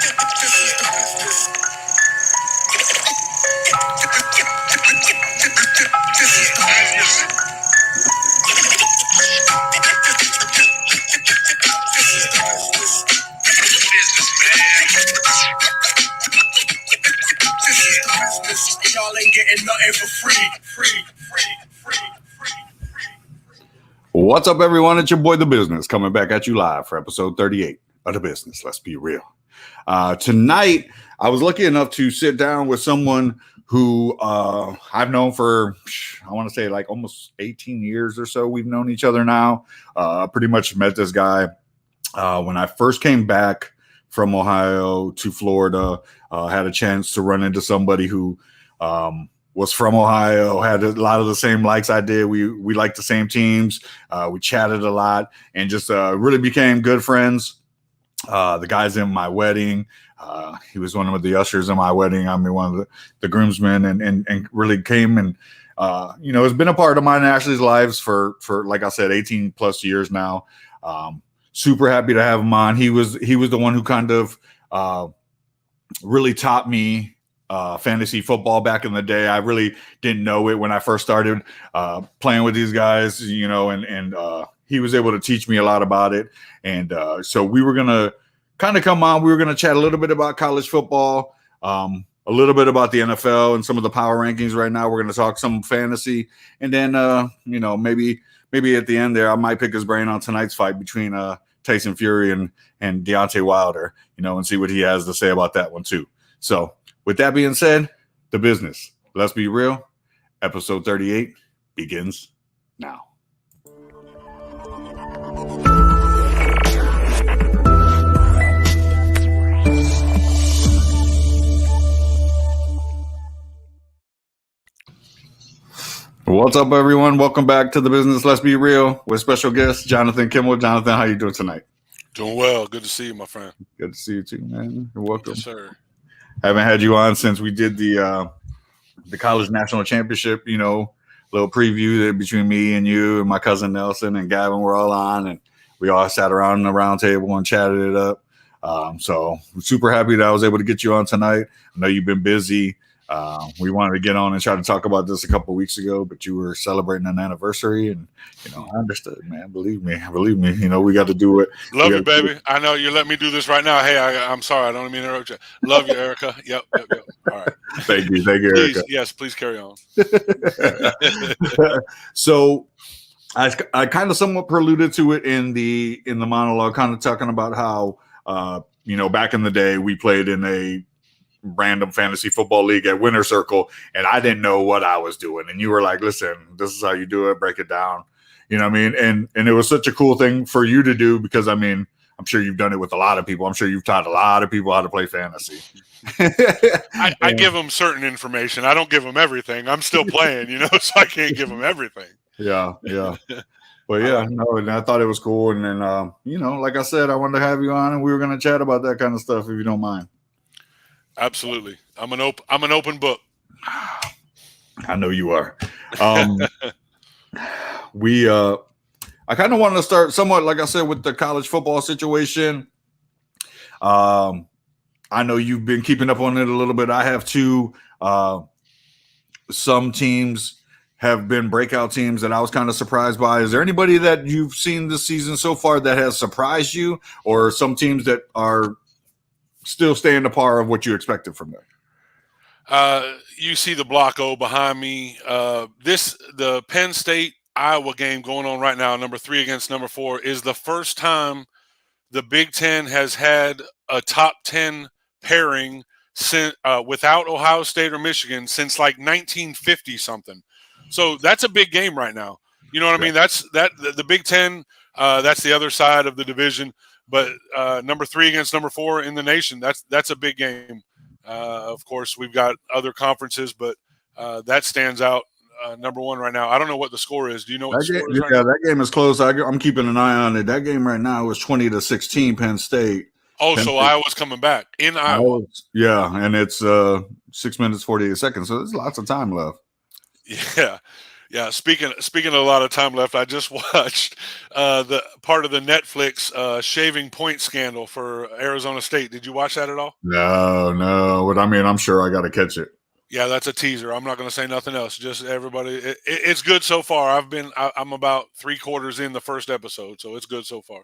Y'all ain't getting nothing for free. What's up, everyone? It's your boy, The Business, coming back at you live for episode 38 of The Business. Let's be real. Tonight, I was lucky enough to sit down with someone who I've known for, I want to say, like almost 18 years or so. We've known each other now. Pretty much met this guy when I first came back from Ohio to Florida. Had a chance to run into somebody who was from Ohio, had a lot of the same likes I did. We liked the same teams. We chatted a lot and just really became good friends. The guy's in my wedding. He was one of the ushers in my wedding. I mean, one of the groomsmen and really came and, it's been a part of mine and Ashley's lives for, like I said, 18 plus years now. Super happy to have him on. He was the one who kind of really taught me fantasy football back in the day. I really didn't know it when I first started playing with these guys, and he was able to teach me a lot about it. And so we were going to kind of come on. We were going to chat a little bit about college football, a little bit about the NFL and some of the power rankings right now. We're going to talk some fantasy. And then, maybe at the end there, I might pick his brain on tonight's fight between Tyson Fury and Deontay Wilder, and see what he has to say about that one too. So with that being said, The Business, let's be real, episode 38 begins now. What's up, everyone? Welcome back to The Business, Let's Be Real with special guest Jonathan Kimmel. Jonathan, how you doing tonight? Doing well. Good to see you, my friend. Good to see you too, man. You're welcome. Yes, sir. Haven't had you on since we did the college national championship, little preview there between me and you and my cousin Nelson and Gavin were all on, and we all sat around in the round table and chatted it up. So I'm super happy that I was able to get you on tonight. I know you've been busy. We wanted to get on and try to talk about this a couple of weeks ago, but you were celebrating an anniversary, and I understood, man. Believe me, we got to do it. Love you, baby. I know you let me do this right now. Hey, I'm sorry, I don't mean to interrupt you. Love you, Erica. Yep. All right. Thank you, please, Erica. Yes, please carry on. So, I kind of somewhat preluded to it in the monologue, kind of talking about how back in the day we played in a random fantasy football league at Winter Circle, and I didn't know what I was doing. And you were like, listen, this is how you do it, break it down. You know what I mean? And it was such a cool thing for you to do because, I mean, I'm sure you've done it with a lot of people. I'm sure you've taught a lot of people how to play fantasy. I give them certain information. I don't give them everything. I'm still playing, so I can't give them everything. Yeah. But yeah, and I thought it was cool. And then, like I said, I wanted to have you on, and we were going to chat about that kind of stuff if you don't mind. Absolutely. I'm an open book. I know you are. I kind of wanted to start somewhat, like I said, with the college football situation. I know you've been keeping up on it a little bit. I have too. Some teams have been breakout teams that I was kind of surprised by. Is there anybody that you've seen this season so far that has surprised you, or some teams that are still staying the par of what you expected from them? You see the block O behind me. The Penn State Iowa game going on right now, number 3 against number 4, is the first time the Big Ten has had a top 10 pairing without Ohio State or Michigan since like 1950 something. So that's a big game right now. You know what I mean? That's the Big Ten. That's the other side of the division. But number 3 against number 4 in the nation, that's a big game. Of course, we've got other conferences, but that stands out number 1 right now. I don't know what the score is. Do you know what the score is right now? That game is close. I'm keeping an eye on it. That game right now is 20-16 Penn State. Oh, so Iowa's coming back in Iowa. Yeah, and it's 6 minutes, 48 seconds, so there's lots of time left. Yeah. Yeah, speaking of a lot of time left, I just watched the part of the Netflix shaving point scandal for Arizona State. Did you watch that at all? No. But I mean, I'm sure I got to catch it. Yeah, that's a teaser. I'm not going to say nothing else. Just everybody, it's good so far. I'm about 3/4 in the first episode, so it's good so far.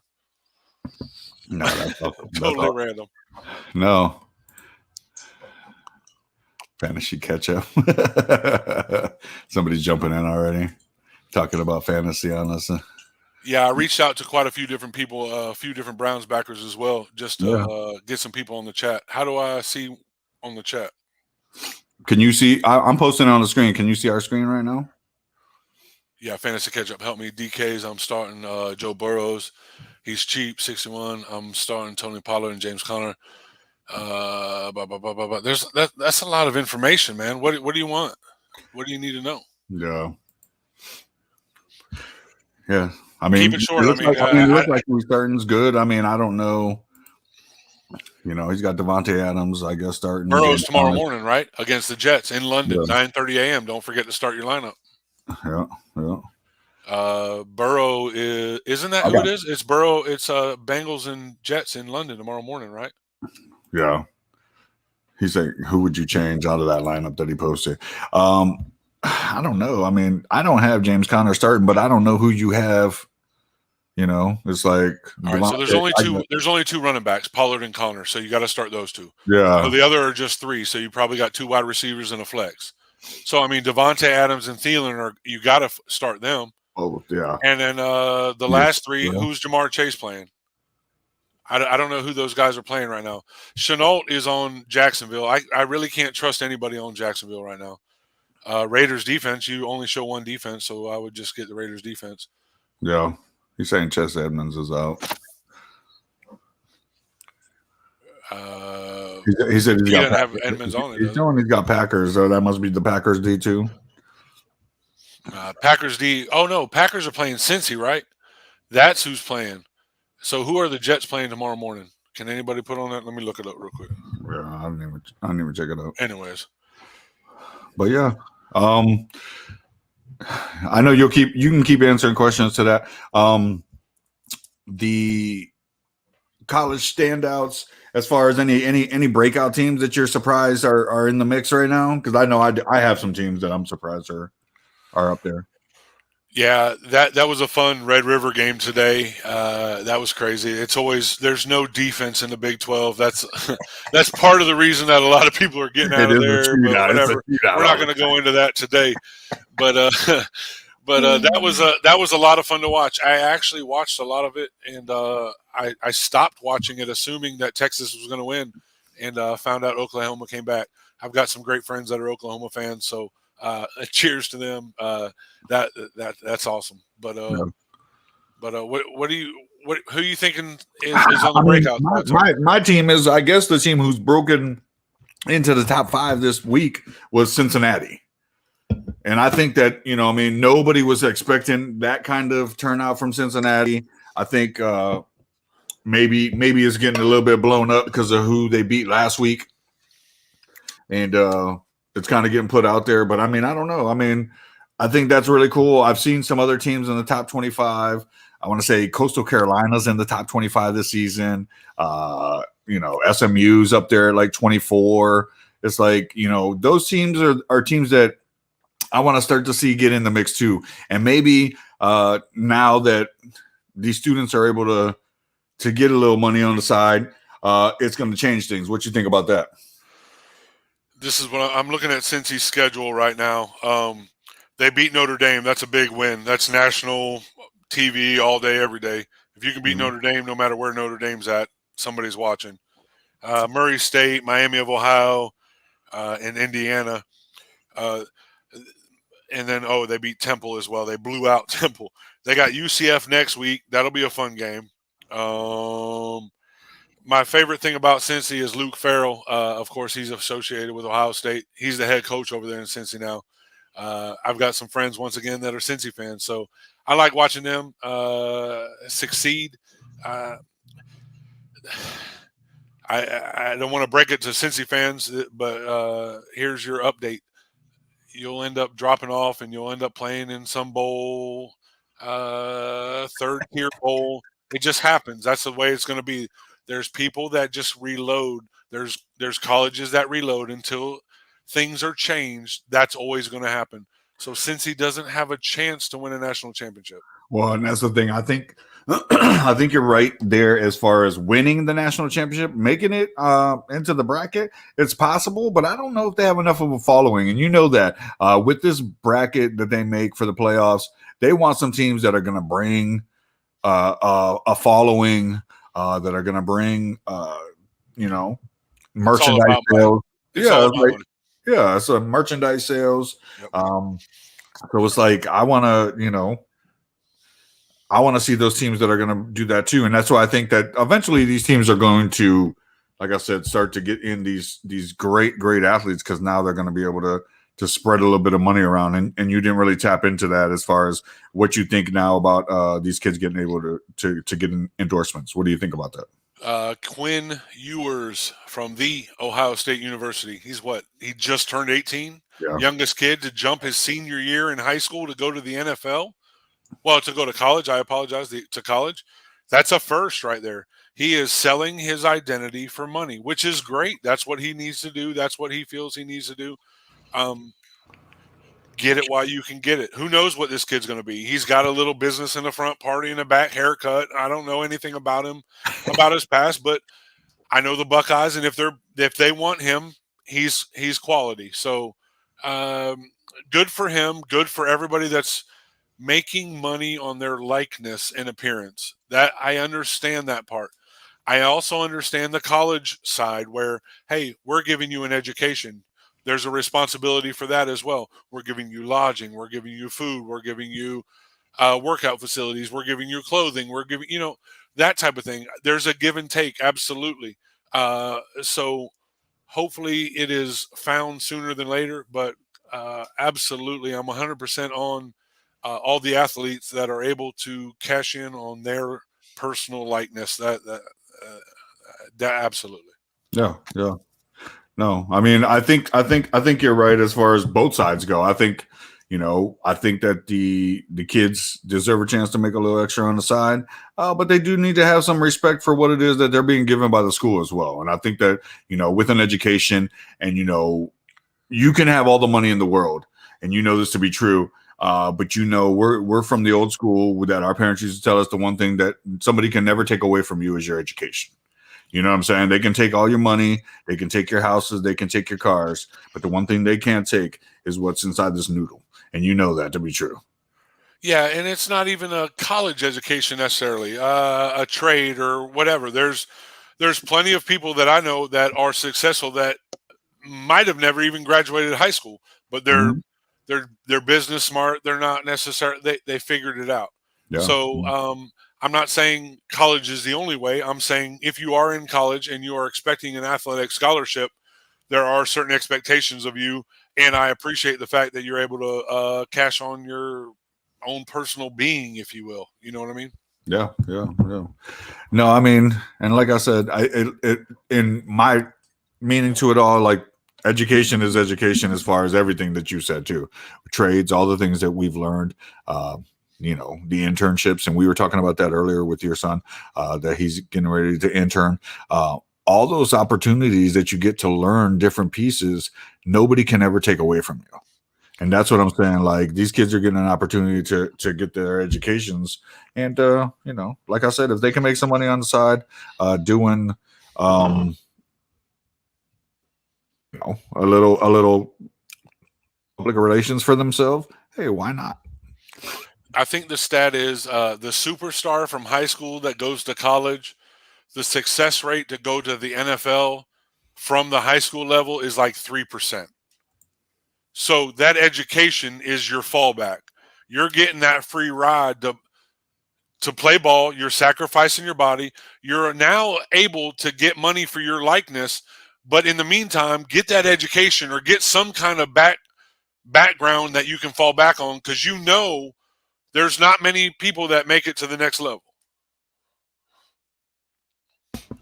No, that's awesome. Totally random. No. Fantasy catch up. Somebody's jumping in already, talking about fantasy on us. Yeah, I reached out to quite a few different people, a few different Browns backers as well, just to get some people on the chat. How do I see on the chat? Can you see? I'm posting it on the screen. Can you see our screen right now? Yeah, fantasy catch up. Help me. DKs. I'm starting Joe Burrows. He's cheap, 61. I'm starting Tony Pollard and James Conner. That's a lot of information, man. What do you want? What do you need to know? Yeah. I mean, keep it short. It looks like we're starting's good. I mean, I don't know. You know, he's got Devontae Adams, I guess, starting. Burrow's tomorrow morning, right? Against the Jets in London, Yeah. 9:30 a.m. Don't forget to start your lineup. Yeah. Burrow isn't that who it is? It's Burrow. It's Bengals and Jets in London tomorrow morning, right? Yeah. He's like, who would you change out of that lineup that he posted? I don't know. I mean, I don't have James Conner starting, but I don't know who you have. You know, it's like all right. So there's only two running backs, Pollard and Conner. So you got to start those two. Yeah. So the other are just three. So you probably got two wide receivers and a flex. So I mean, Devontae Adams and Thielen you got to start them. Oh yeah. And then the last three, who's Jamar Chase playing? I don't know who those guys are playing right now. Chenault is on Jacksonville. I really can't trust anybody on Jacksonville right now. Raiders defense, you only show one defense, so I would just get the Raiders defense. Yeah. He's saying Chess Edmonds is out. He said he doesn't have Edmonds on it. He's showing he's got Packers, so that must be the Packers D too. Packers D. Oh no, Packers are playing Cincy, right? That's who's playing. So who are the Jets playing tomorrow morning? Can anybody put on that? Let me look it up real quick. Yeah, I didn't even check it out. Anyways, but yeah, I know you can keep answering questions to that. The college standouts as far as any breakout teams that you're surprised are in the mix right now, because I know I have some teams that I'm surprised are up there. Yeah, that was a fun Red River game today. That was crazy. There's no defense in the Big 12. That's part of the reason that a lot of people are getting out of there. But whatever, we're not going to go into that today. But that was a lot of fun to watch. I actually watched a lot of it, and I stopped watching it assuming that Texas was going to win, and found out Oklahoma came back. I've got some great friends that are Oklahoma fans, so cheers to them. That's awesome. But who are you thinking is on the breakout? My team is, I guess, the team who's broken into the top 5 this week was Cincinnati. And I think that, nobody was expecting that kind of turnout from Cincinnati. I think maybe it's getting a little bit blown up because of who they beat last week. And it's kind of getting put out there. But, I don't know. I think that's really cool. I've seen some other teams in the top 25. I want to say Coastal Carolina's in the top 25 this season. SMU's up there at like 24. It's like, those teams are teams that I want to start to see get in the mix too. And maybe now that these students are able to get a little money on the side, it's going to change things. What you think about that? This is what I'm looking at Cincy's schedule right now. They beat Notre Dame. That's a big win. That's national TV all day, every day. If you can beat Notre Dame, no matter where Notre Dame's at, somebody's watching. Murray State, Miami of Ohio, and Indiana. And then, they beat Temple as well. They blew out Temple. They got UCF next week. That'll be a fun game. My favorite thing about Cincy is Luke Farrell. Of course, he's associated with Ohio State. He's the head coach over there in Cincy now. I've got some friends, once again, that are Cincy fans. So I like watching them succeed. I don't want to break it to Cincy fans, but here's your update. you'll end up dropping off and you'll end up playing in some bowl, third tier bowl. It just happens. That's the way it's going to be. There's people that just reload. There's colleges that reload until things are changed. That's always going to happen. So since he doesn't have a chance to win a national championship. Well, and that's the thing. I think I think you're right there as far as winning the national championship, making it into the bracket. It's possible, but I don't know if they have enough of a following. And you know that with this bracket that they make for the playoffs, they want some teams that are going to bring a following, that are going to bring, merchandise sales. Yeah, so merchandise sales. Yep. So it's like I want to see those teams that are going to do that too, and that's why I think that eventually these teams are going to, like I said, start to get in these great athletes, because now they're going to be able to spread a little bit of money around, and you didn't really tap into that as far as what you think now about these kids getting able to get endorsements. What do you think about that? Quinn Ewers from the Ohio State University. He just turned 18. Yeah. Youngest kid to jump his senior year in high school to go to the NFL. Well, to go to college. I apologize, to college. That's a first right there. He is selling his identity for money, which is great. That's what he needs to do. That's what he feels he needs to do. Get it while you can get it. Who knows what this kid's going to be? He's got a little business in the front, party in the back, haircut. I don't know anything about him, about his past, but I know the Buckeyes, and if they want him, he's quality. So good for him. Good for everybody that's making money on their likeness and appearance. That I understand that part. I also understand the college side where, hey, we're giving you an education. There's a responsibility for that as well. We're giving you lodging. We're giving you food. We're giving you workout facilities. We're giving you clothing. We're giving, that type of thing. There's a give and take. Absolutely. So hopefully it is found sooner than later, but absolutely. I'm 100% on all the athletes that are able to cash in on their personal likeness. That absolutely. Yeah. No, I mean, I think you're right as far as both sides go. I think that the kids deserve a chance to make a little extra on the side, but they do need to have some respect for what it is that they're being given by the school as well. And I think that, with an education, and, you can have all the money in the world, and this to be true. But we're from the old school that our parents used to tell us the one thing that somebody can never take away from you is your education. You know what I'm saying? They can take all your money, they can take your houses, they can take your cars, but the one thing they can't take is what's inside this noodle. And you know that to be true. Yeah, and it's not even a college education necessarily, a trade or whatever. There's plenty of people that I know that are successful that might have never even graduated high school, but they're business smart. They're not necessarily they figured it out. Yeah. So I'm not saying college is the only way. I'm saying if you are in college and you are expecting an athletic scholarship, there are certain expectations of you, and I appreciate the fact that you're able to cash on your own personal being, if you will. You know what I mean? Yeah. No, I mean, and like I said, in my meaning to it all, like, education is education as far as everything that you said too. Trades, all the things that we've learned, the internships, and we were talking about that earlier with your son, that he's getting ready to intern. All those opportunities that you get to learn different pieces, nobody can ever take away from you. And that's what I'm saying. Like, these kids are getting an opportunity to get their educations. And, like I said, if they can make some money on the side, doing, a little public relations for themselves, hey, why not? I think the stat is the superstar from high school that goes to college, the success rate to go to the NFL from the high school level is like 3%. So that education is your fallback. You're getting that free ride to play ball. You're sacrificing your body. You're now able to get money for your likeness, but in the meantime, get that education or get some kind of background that you can fall back on, because there's not many people that make it to the next level.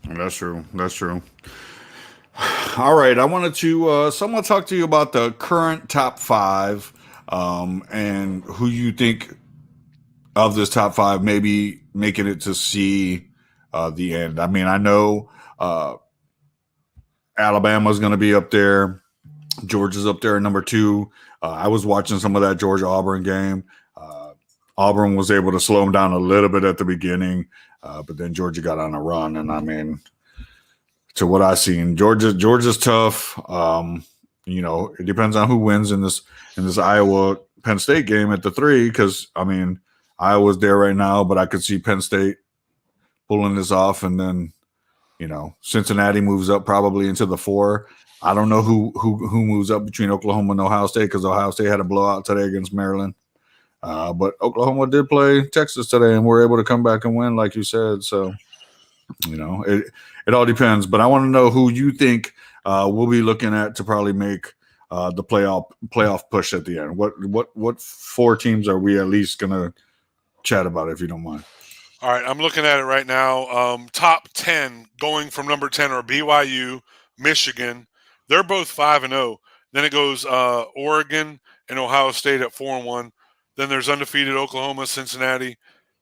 That's true. All right, I wanted to somewhat talk to you about the current top five, and who you think of this top five maybe making it to see the end. I mean, I know Alabama's going to be up there. Georgia's up there at number 2. I was watching some of that Georgia Auburn game. Auburn was able to slow them down a little bit at the beginning, but then Georgia got on a run. And I mean, to what I've seen, Georgia's tough. It depends on who wins in this Iowa Penn State game at the 3, because I mean, Iowa's there right now, but I could see Penn State pulling this off, and then Cincinnati moves up probably into the 4. I don't know who moves up between Oklahoma and Ohio State, because Ohio State had a blowout today against Maryland. But Oklahoma did play Texas today, and we're able to come back and win, like you said. So, it all depends. But I want to know who you think we'll be looking at to probably make the playoff push at the end. What 4 teams are we at least going to chat about, if you don't mind? All right, I'm looking at it right now. Top 10 going from number 10 are BYU, Michigan. They're both 5-0. Then it goes Oregon and Ohio State at 4-1. Then there's undefeated Oklahoma, Cincinnati,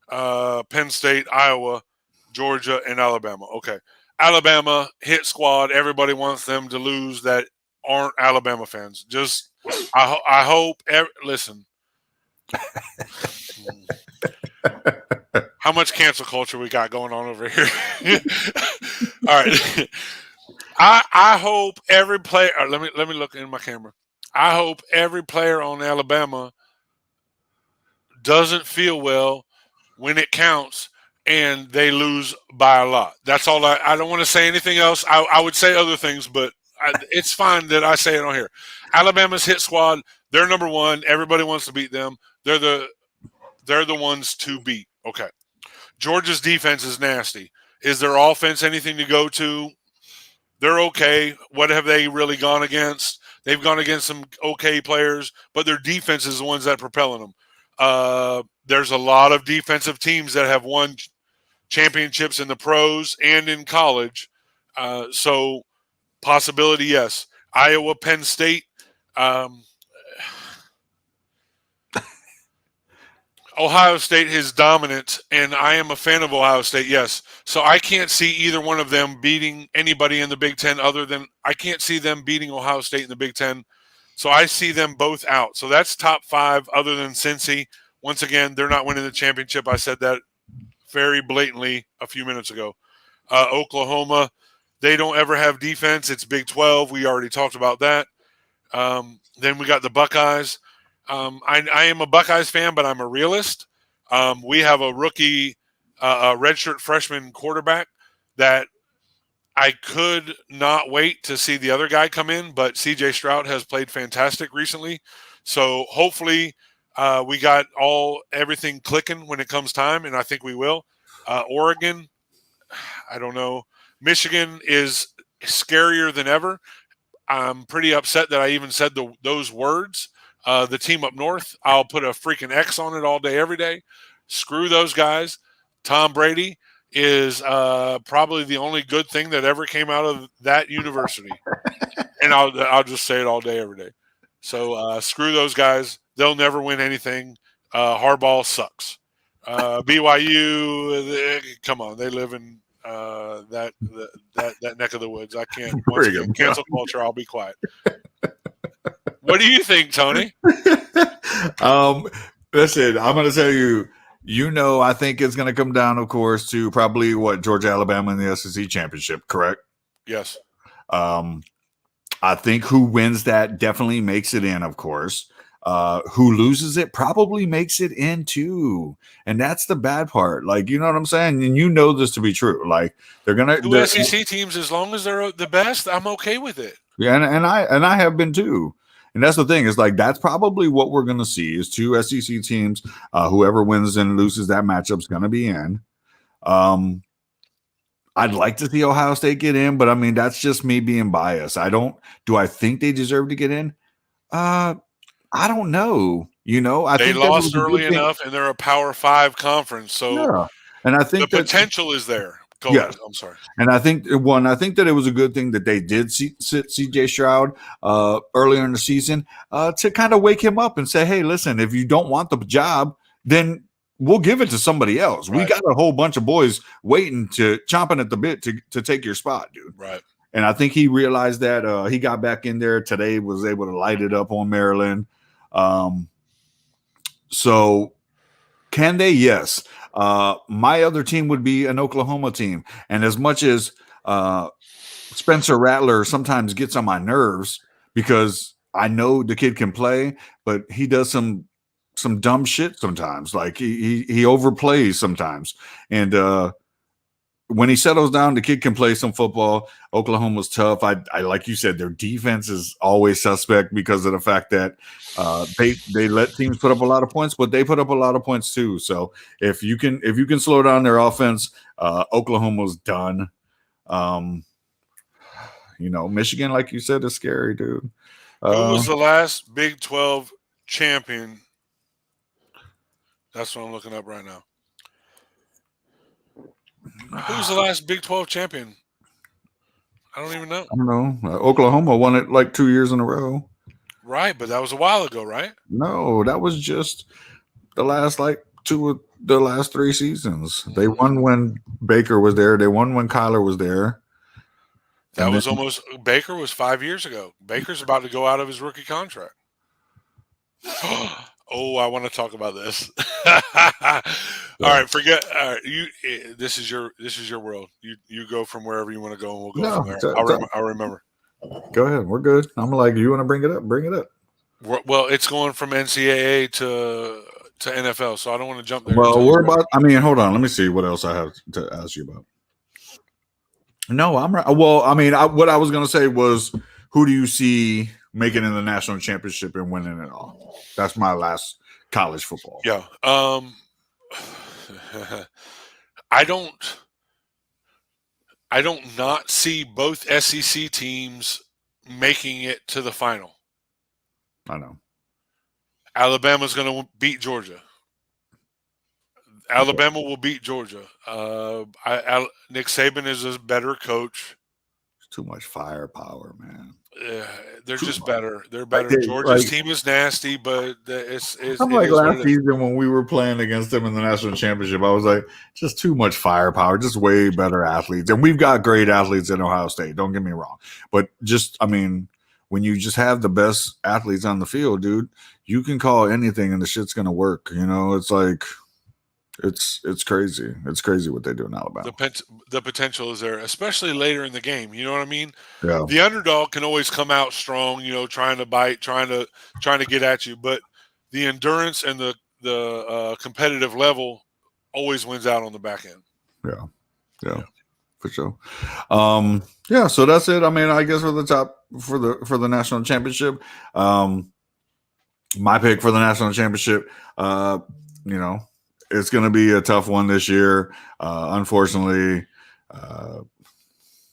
Penn State, Iowa, Georgia, and Alabama. Okay. Alabama, hit squad. Everybody wants them to lose that aren't Alabama fans. Just, I hope, listen. How much cancel culture we got going on over here? All right. I hope every player, let me look in my camera. I hope every player on Alabama doesn't feel well when it counts and they lose by a lot. That's all. I don't want to say anything else. I would say other things, but it's fine that I say it on here. Alabama's hit squad, they're number 1. Everybody wants to beat them. They're the ones to beat. Okay. Georgia's defense is nasty. Is their offense anything to go to? They're okay. What have they really gone against? They've gone against some okay players, but their defense is the ones that are propelling them. There's a lot of defensive teams that have won championships in the pros and in college. So possibility, yes. Iowa, Penn State. Ohio State is dominant, and I am a fan of Ohio State, yes. So I can't see either one of them beating anybody in the Big Ten other than – I can't see them beating Ohio State in the Big Ten. So I see them both out. So that's top 5 other than Cincy. Once again, they're not winning the championship. I said that very blatantly a few minutes ago. Oklahoma, they don't ever have defense. It's Big 12. We already talked about that. Then we got the Buckeyes. I am a Buckeyes fan, but I'm a realist. We have a rookie, redshirt freshman quarterback that I could not wait to see the other guy come in, but C.J. Stroud has played fantastic recently. So hopefully we got everything clicking when it comes time, and I think we will. Oregon, I don't know. Michigan is scarier than ever. I'm pretty upset that I even said those words. The team up north, I'll put a freaking X on it all day, every day. Screw those guys. Tom Brady is probably the only good thing that ever came out of that university. And I'll just say it all day, every day. So screw those guys. They'll never win anything. Harbaugh sucks. BYU, come on. They live in that neck of the woods. I can't. Once again, cancel culture, I'll be quiet. What do you think, Tony? Listen, I'm going to tell you, I think it's going to come down, of course, to probably Georgia, Alabama in the SEC championship, correct? Yes. I think who wins that definitely makes it in, of course. Who loses it probably makes it in too. And that's the bad part. Like, you know what I'm saying? And this to be true. Like, they're SEC teams, as long as they're the best, I'm okay with it. Yeah, and I have been too. And that's the thing, is like that's probably what we're going to see is 2 SEC teams. Whoever wins and loses that matchup is going to be in. I'd like to see Ohio State get in, but I mean, that's just me being biased. Do I think they deserve to get in? I don't know. I they think lost early enough, and they're a Power 5 conference. So yeah. And I think the potential is there. Go Yes. ahead. I'm sorry. And I think that it was a good thing that they did sit CJ Stroud earlier in the season to kind of wake him up and say, hey, listen, if you don't want the job, then we'll give it to somebody else. Right. We got a whole bunch of boys chomping at the bit to take your spot, dude. Right. And I think he realized that he got back in there today, was able to light it up on Maryland. So can they? Yes. My other team would be an Oklahoma team. And as much as Spencer Rattler sometimes gets on my nerves because I know the kid can play, but he does some dumb shit sometimes. Like he overplays sometimes. And when he settles down, the kid can play some football. Oklahoma's tough. I like you said, their defense is always suspect because of the fact that they let teams put up a lot of points, but they put up a lot of points too. So if you can slow down their offense, Oklahoma's done. Michigan, like you said, is scary, dude. Who was the last Big 12 champion? That's what I'm looking up right now. Who was the last Big 12 champion? I don't even know. I don't know. Oklahoma won it like 2 years in a row. Right, but that was a while ago, right? No, that was just the last the last 3 seasons. They won when Baker was there. They won when Kyler was there. That was Baker was 5 years ago. Baker's about to go out of his rookie contract. Oh, I want to talk about this. All right, forget. This is your world. You go from wherever you want to go, and we'll go from there. I'll remember. Go ahead. We're good. I'm like, you want to bring it up? Bring it up. Well, it's going from NCAA to NFL, so I don't want to jump there. Well, we're about. I mean, hold on. Let me see what else I have to ask you about. No, I'm right. Well, I mean, what I was going to say was, who do you see making in the national championship and winning it all? That's my last college football. Yeah. I don't not see both SEC teams making it to the final. I know. Alabama's going to beat Georgia. Alabama will beat Georgia. Nick Saban is a better coach. Too much firepower, man. They're just better. They're better. Georgia's team is nasty, but it's like last season when we were playing against them in the national championship. I was like, just too much firepower, just way better athletes. And we've got great athletes in Ohio State. Don't get me wrong. But when you just have the best athletes on the field, dude, you can call anything and the shit's going to work. It's like, it's crazy. It's crazy what they do in Alabama. The potential is there, especially later in the game. You know what I mean? Yeah. The underdog can always come out strong, trying to bite, trying to get at you. But the endurance and the competitive level always wins out on the back end. Yeah, for sure. So that's it. I mean, I guess for the national championship, my pick for the national championship, it's going to be a tough one this year. Unfortunately,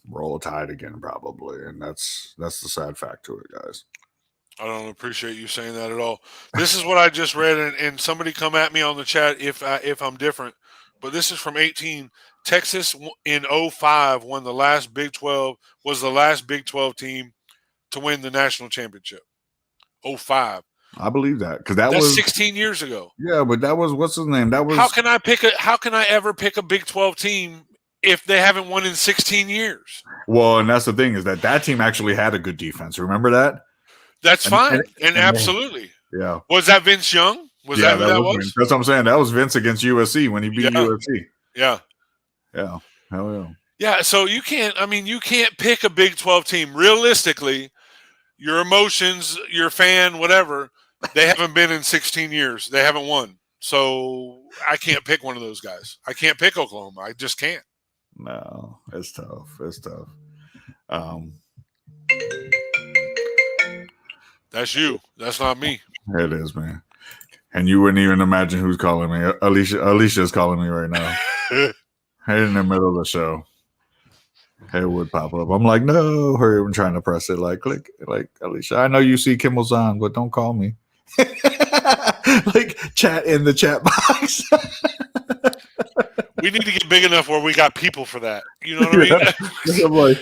roll Tide again, probably. And that's the sad fact to it, guys. I don't appreciate you saying that at all. This is what I just read, and somebody come at me on the chat if I'm different. But this is from 18. Texas in 05 was the last Big 12 team to win the national championship. 05. I believe that because that's was 16 years ago. Yeah, but that was what's his name? That was how can I ever pick a Big 12 team if they haven't won in 16 years? Well, and that's the thing is that team actually had a good defense. Remember that? That's fine, and absolutely. Yeah. Was that Vince Young? Was that who that was? Vince. That's what I'm saying. That was Vince against USC when he beat USC. Yeah. Yeah. Hell yeah. Yeah. So you can't pick a Big 12 team realistically. Your emotions, your fan, whatever. They haven't been in 16 years. They haven't won. So I can't pick one of those guys. I can't pick Oklahoma. I just can't. No, it's tough. That's you. That's not me. It is, man. And you wouldn't even imagine who's calling me. Alicia's calling me right now. Hey, in the middle of the show. Hey, it would pop up. I'm like, no, hurry. I'm trying to press it. Like, click. Like, Alicia, I know you see Kimmel's on, but don't call me. Like, chat in the chat box. We need to get big enough where we got people for that. You know what I mean? I'm like,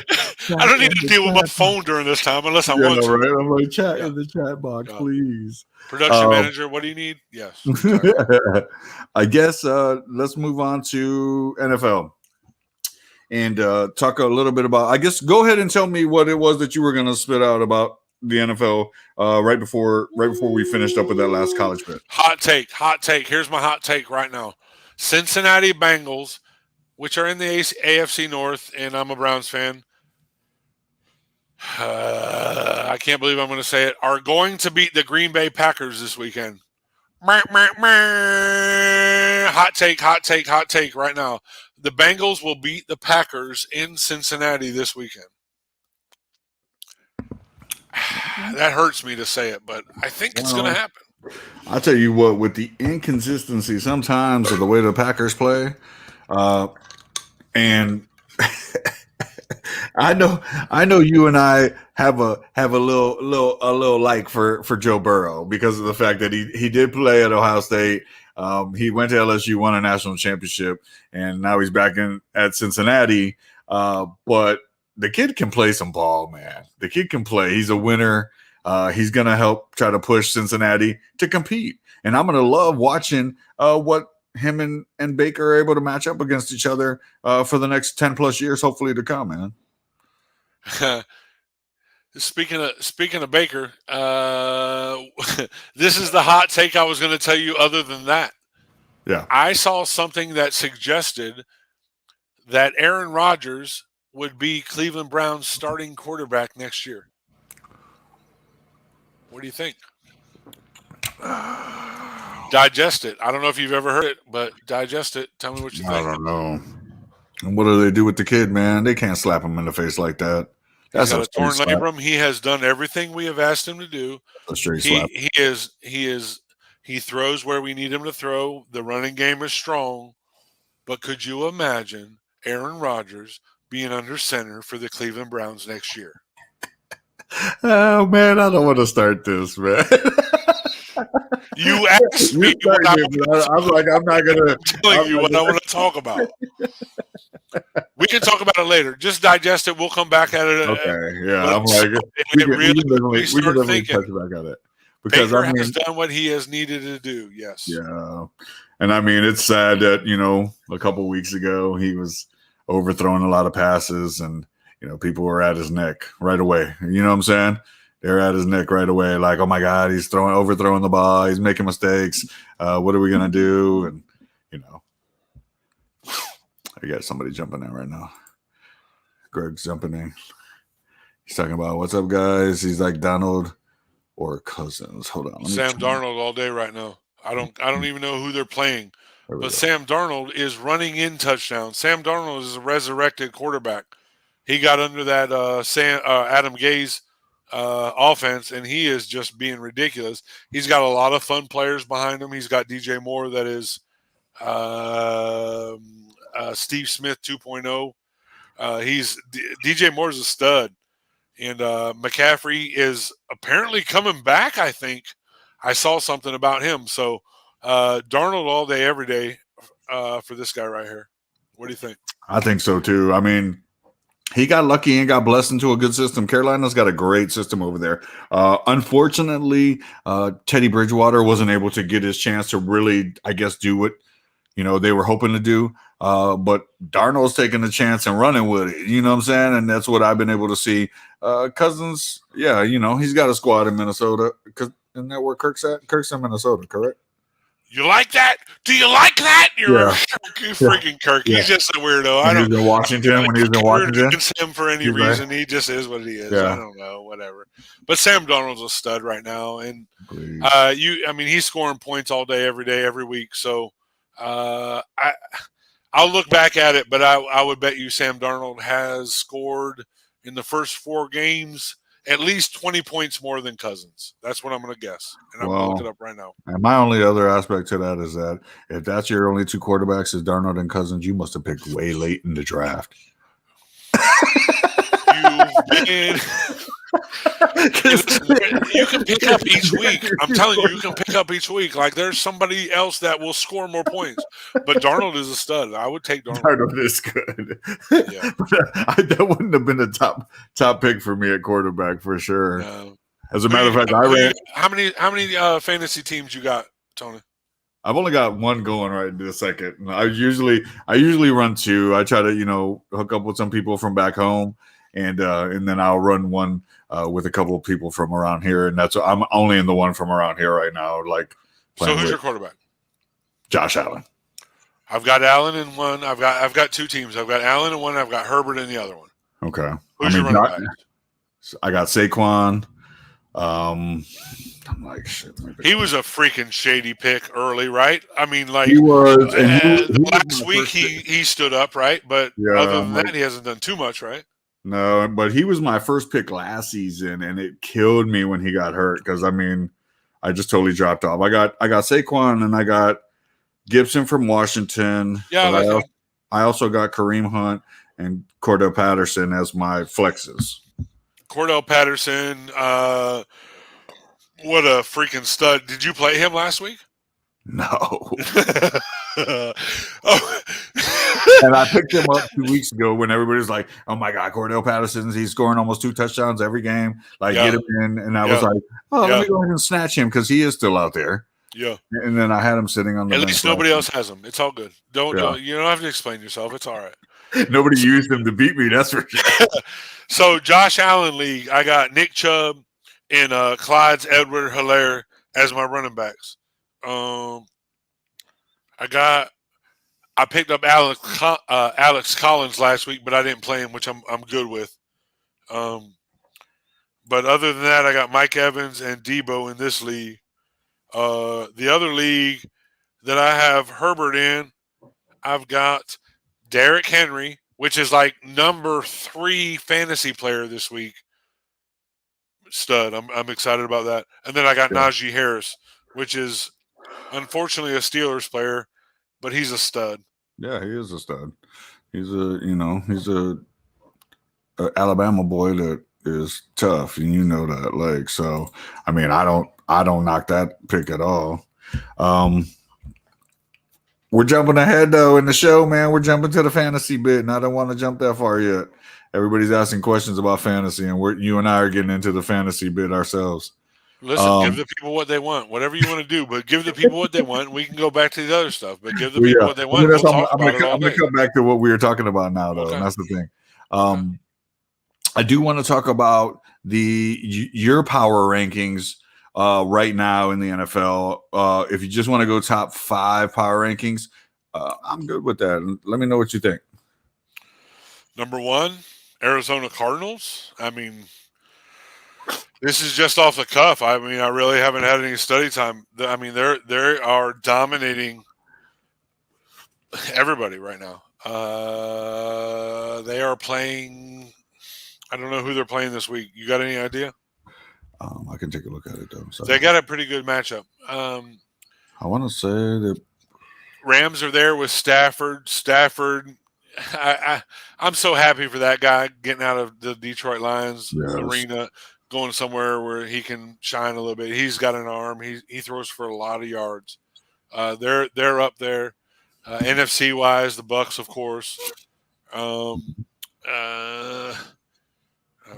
I don't need to deal with my phone during this time unless I yeah, want to. right? I'm like, chat Yeah. in the chat box, Yeah. please. Production manager, what do you need? Yes. Exactly. I guess let's move on to NFL and talk a little bit about. I guess go ahead and tell me what it was that you were going to spit out about the NFL right before we finished up with that last college bit. Hot take. Here's my hot take right now. Cincinnati Bengals, which are in the AFC North, and I'm a Browns fan. I can't believe I'm going to say it, are going to beat the Green Bay Packers this weekend. Hot take right now. The Bengals will beat the Packers in Cincinnati this weekend. That hurts me to say it, but I think it's going to happen. I'll tell you what, with the inconsistency sometimes of the way the Packers play, and I know you and I have a little like for Joe Burrow because of the fact that he did play at Ohio State. He went to LSU, won a national championship, and now he's back at Cincinnati. But the kid can play some ball, man. The kid can play. He's a winner. He's going to help try to push Cincinnati to compete. And I'm going to love watching what him and Baker are able to match up against each other for the next 10 plus years, hopefully to come, man. Speaking of Baker, this is the hot take I was going to tell you other than that. Yeah. I saw something that suggested that Aaron Rodgers would be Cleveland Browns starting quarterback next year. What do you think? Digest it. I don't know if you've ever heard it, but digest it. Tell me what you think. I don't know. And what do they do with the kid, man? They can't slap him in the face like that. That's a torn labrum. He has done everything we have asked him to do. A straight slap. He throws where we need him to throw. The running game is strong. But could you imagine Aaron Rodgers being under center for the Cleveland Browns next year? Oh, man, I don't want to start this, man. You asked me what I was like, I'm not going to tell you what I want to talk about. We can talk about it later. Just digest it. We'll come back at it. Okay, yeah. I'm like, we can definitely touch back at it. Because Baker has done what he has needed to do, yes. Yeah. And I mean, it's sad that, a couple of weeks ago, he was overthrowing a lot of passes and, people were at his neck right away. You know what I'm saying? They're at his neck right away. Like, oh my God, he's overthrowing the ball. He's making mistakes. What are we going to do? And, I got somebody jumping in right now. Greg's jumping in. He's talking about, what's up, guys? He's like Donald or Cousins. Hold on. Sam Darnold all day right now. I don't even know who they're playing. But Sam Darnold is running in touchdowns. Sam Darnold is a resurrected quarterback. He got under that Adam Gase offense, and he is just being ridiculous. He's got a lot of fun players behind him. He's got DJ Moore that is Steve Smith 2.0. DJ Moore's a stud. And McCaffrey is apparently coming back, I think. I saw something about him. So Darnold all day, every day for this guy right here. What do you think? I think so, too. I mean, he got lucky and got blessed into a good system. Carolina's got a great system over there. Unfortunately, Teddy Bridgewater wasn't able to get his chance to really, I guess, do what they were hoping to do. But Darnold's taking the chance and running with it. You know what I'm saying? And that's what I've been able to see. Cousins, yeah, he's got a squad in Minnesota. Isn't that where Kirk's at? Kirk's in Minnesota, correct? You like that? Do you like that? You're freaking Kirk. He's just a weirdo. When he was in Washington. Against him for any reason. He just is what he is. Yeah. I don't know, whatever. But Sam Darnold's a stud right now. And he's scoring points all day, every week. So I'll look back at it, but I would bet you Sam Darnold has scored in the first 4 games at least 20 points more than Cousins. That's what I'm going to guess. And I'm going to look it up right now. And my only other aspect to that is that if that's your only 2 quarterbacks is Darnold and Cousins, you must have picked way late in the draft. You can pick up each week. I'm telling you, you can pick up each week. Like there's somebody else that will score more points. But Darnold is a stud. I would take Darnold. Darnold is good. Yeah. That wouldn't have been a top pick for me at quarterback for sure. No. As a matter of fact, I ran. How many fantasy teams you got, Tony? I've only got one going right this second. I usually run two. I try to hook up with some people from back home, and then I'll run one with a couple of people from around here, and I'm only in the one from around here right now. Like, so who's your quarterback? Josh Allen. I've got Allen in one. I've got two teams. I've got Allen in one. I've got Herbert in the other one. Okay. Who's your running back? I got Saquon. I'm like, shit. He was a freaking shady pick early, right? I mean, like he was. Last week he stood up, right? But other than that, he hasn't done too much, right? No, but he was my first pick last season, and it killed me when he got hurt because I just totally dropped off. I got Saquon and I got Gibson from Washington. Yeah, I also got Kareem Hunt and Cordell Patterson as my flexes. Cordell Patterson, what a freaking stud. Did you play him last week? No. Oh. And I picked him up 2 weeks ago when everybody's like, oh my God, Cordell Patterson, he's scoring almost 2 touchdowns every game. Like, get him in. And I was like, let me go ahead and snatch him because he is still out there. Yeah. And then I had him sitting on the bench. At least nobody else has him. It's all good. Don't you don't have to explain yourself. It's all right. Nobody used him to beat me, that's for sure. So Josh Allen league, I got Nick Chubb and Clyde's Edward Hilaire as my running backs. I picked up Alex Collins last week, but I didn't play him, which I'm good with. But other than that, I got Mike Evans and Debo in this league. The other league that I have Herbert in, I've got Derrick Henry, which is like number 3 fantasy player this week. Stud. I'm excited about that. And then I got Najee Harris, which is unfortunately a Steelers player, but he's a stud. Yeah, he is a stud. He's a Alabama boy that is tough, and you know that. Like, so I don't knock that pick at all. We're jumping ahead though in the show, man. We're jumping to the fantasy bit, and I don't want to jump that far yet. Everybody's asking questions about fantasy, and you and I are getting into the fantasy bit ourselves. Listen, give the people what they want, whatever you want to do, but give the people what they want. We can go back to the other stuff, but give the people what they want. I'm going to come back to what we were talking about now, though, and that's the thing. I do want to talk about your power rankings right now in the NFL. If you just want to go top 5 power rankings, I'm good with that. Let me know what you think. Number 1, Arizona Cardinals. I mean, this is just off the cuff. I mean, I really haven't had any study time. I mean, they are dominating everybody right now. They are playing. I don't know who they're playing this week. You got any idea? I can take a look at it though. So they got a pretty good matchup. I want to say that Rams are there with Stafford. I'm so happy for that guy getting out of the Detroit Lions arena, going somewhere where he can shine a little bit. He's got an arm. He throws for a lot of yards. They're up there. NFC wise, the Bucks, of course.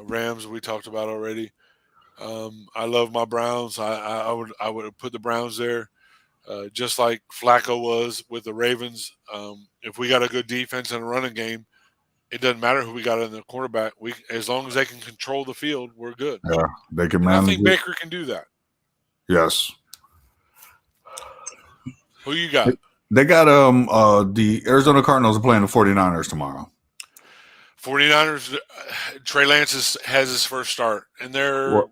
Rams we talked about already. I love my Browns. I would put the Browns there, just like Flacco was with the Ravens. If we got a good defense and a running game, it doesn't matter who we got in the quarterback. As long as they can control the field, we're good. Yeah, they can manage. I think Baker can do that. Yes. Who you got? They got the Arizona Cardinals are playing the 49ers tomorrow. 49ers, Trey Lance has his first start, and they're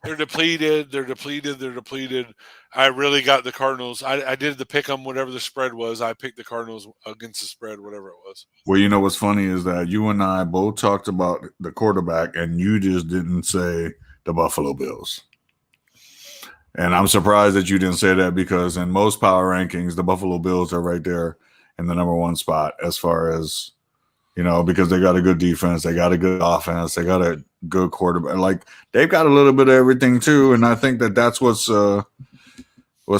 depleted. They're depleted. I really got the Cardinals. I did the pick 'em, whatever the spread was. I picked the Cardinals against the spread, whatever it was. Well, you know what's funny is that you and I both talked about the quarterback, and you just didn't say the Buffalo Bills. And I'm surprised that you didn't say that because in most power rankings, the Buffalo Bills are right there in the number 1 spot as far as because they got a good defense, they got a good offense, they got a good quarterback. Like they've got a little bit of everything too, and I think that's what's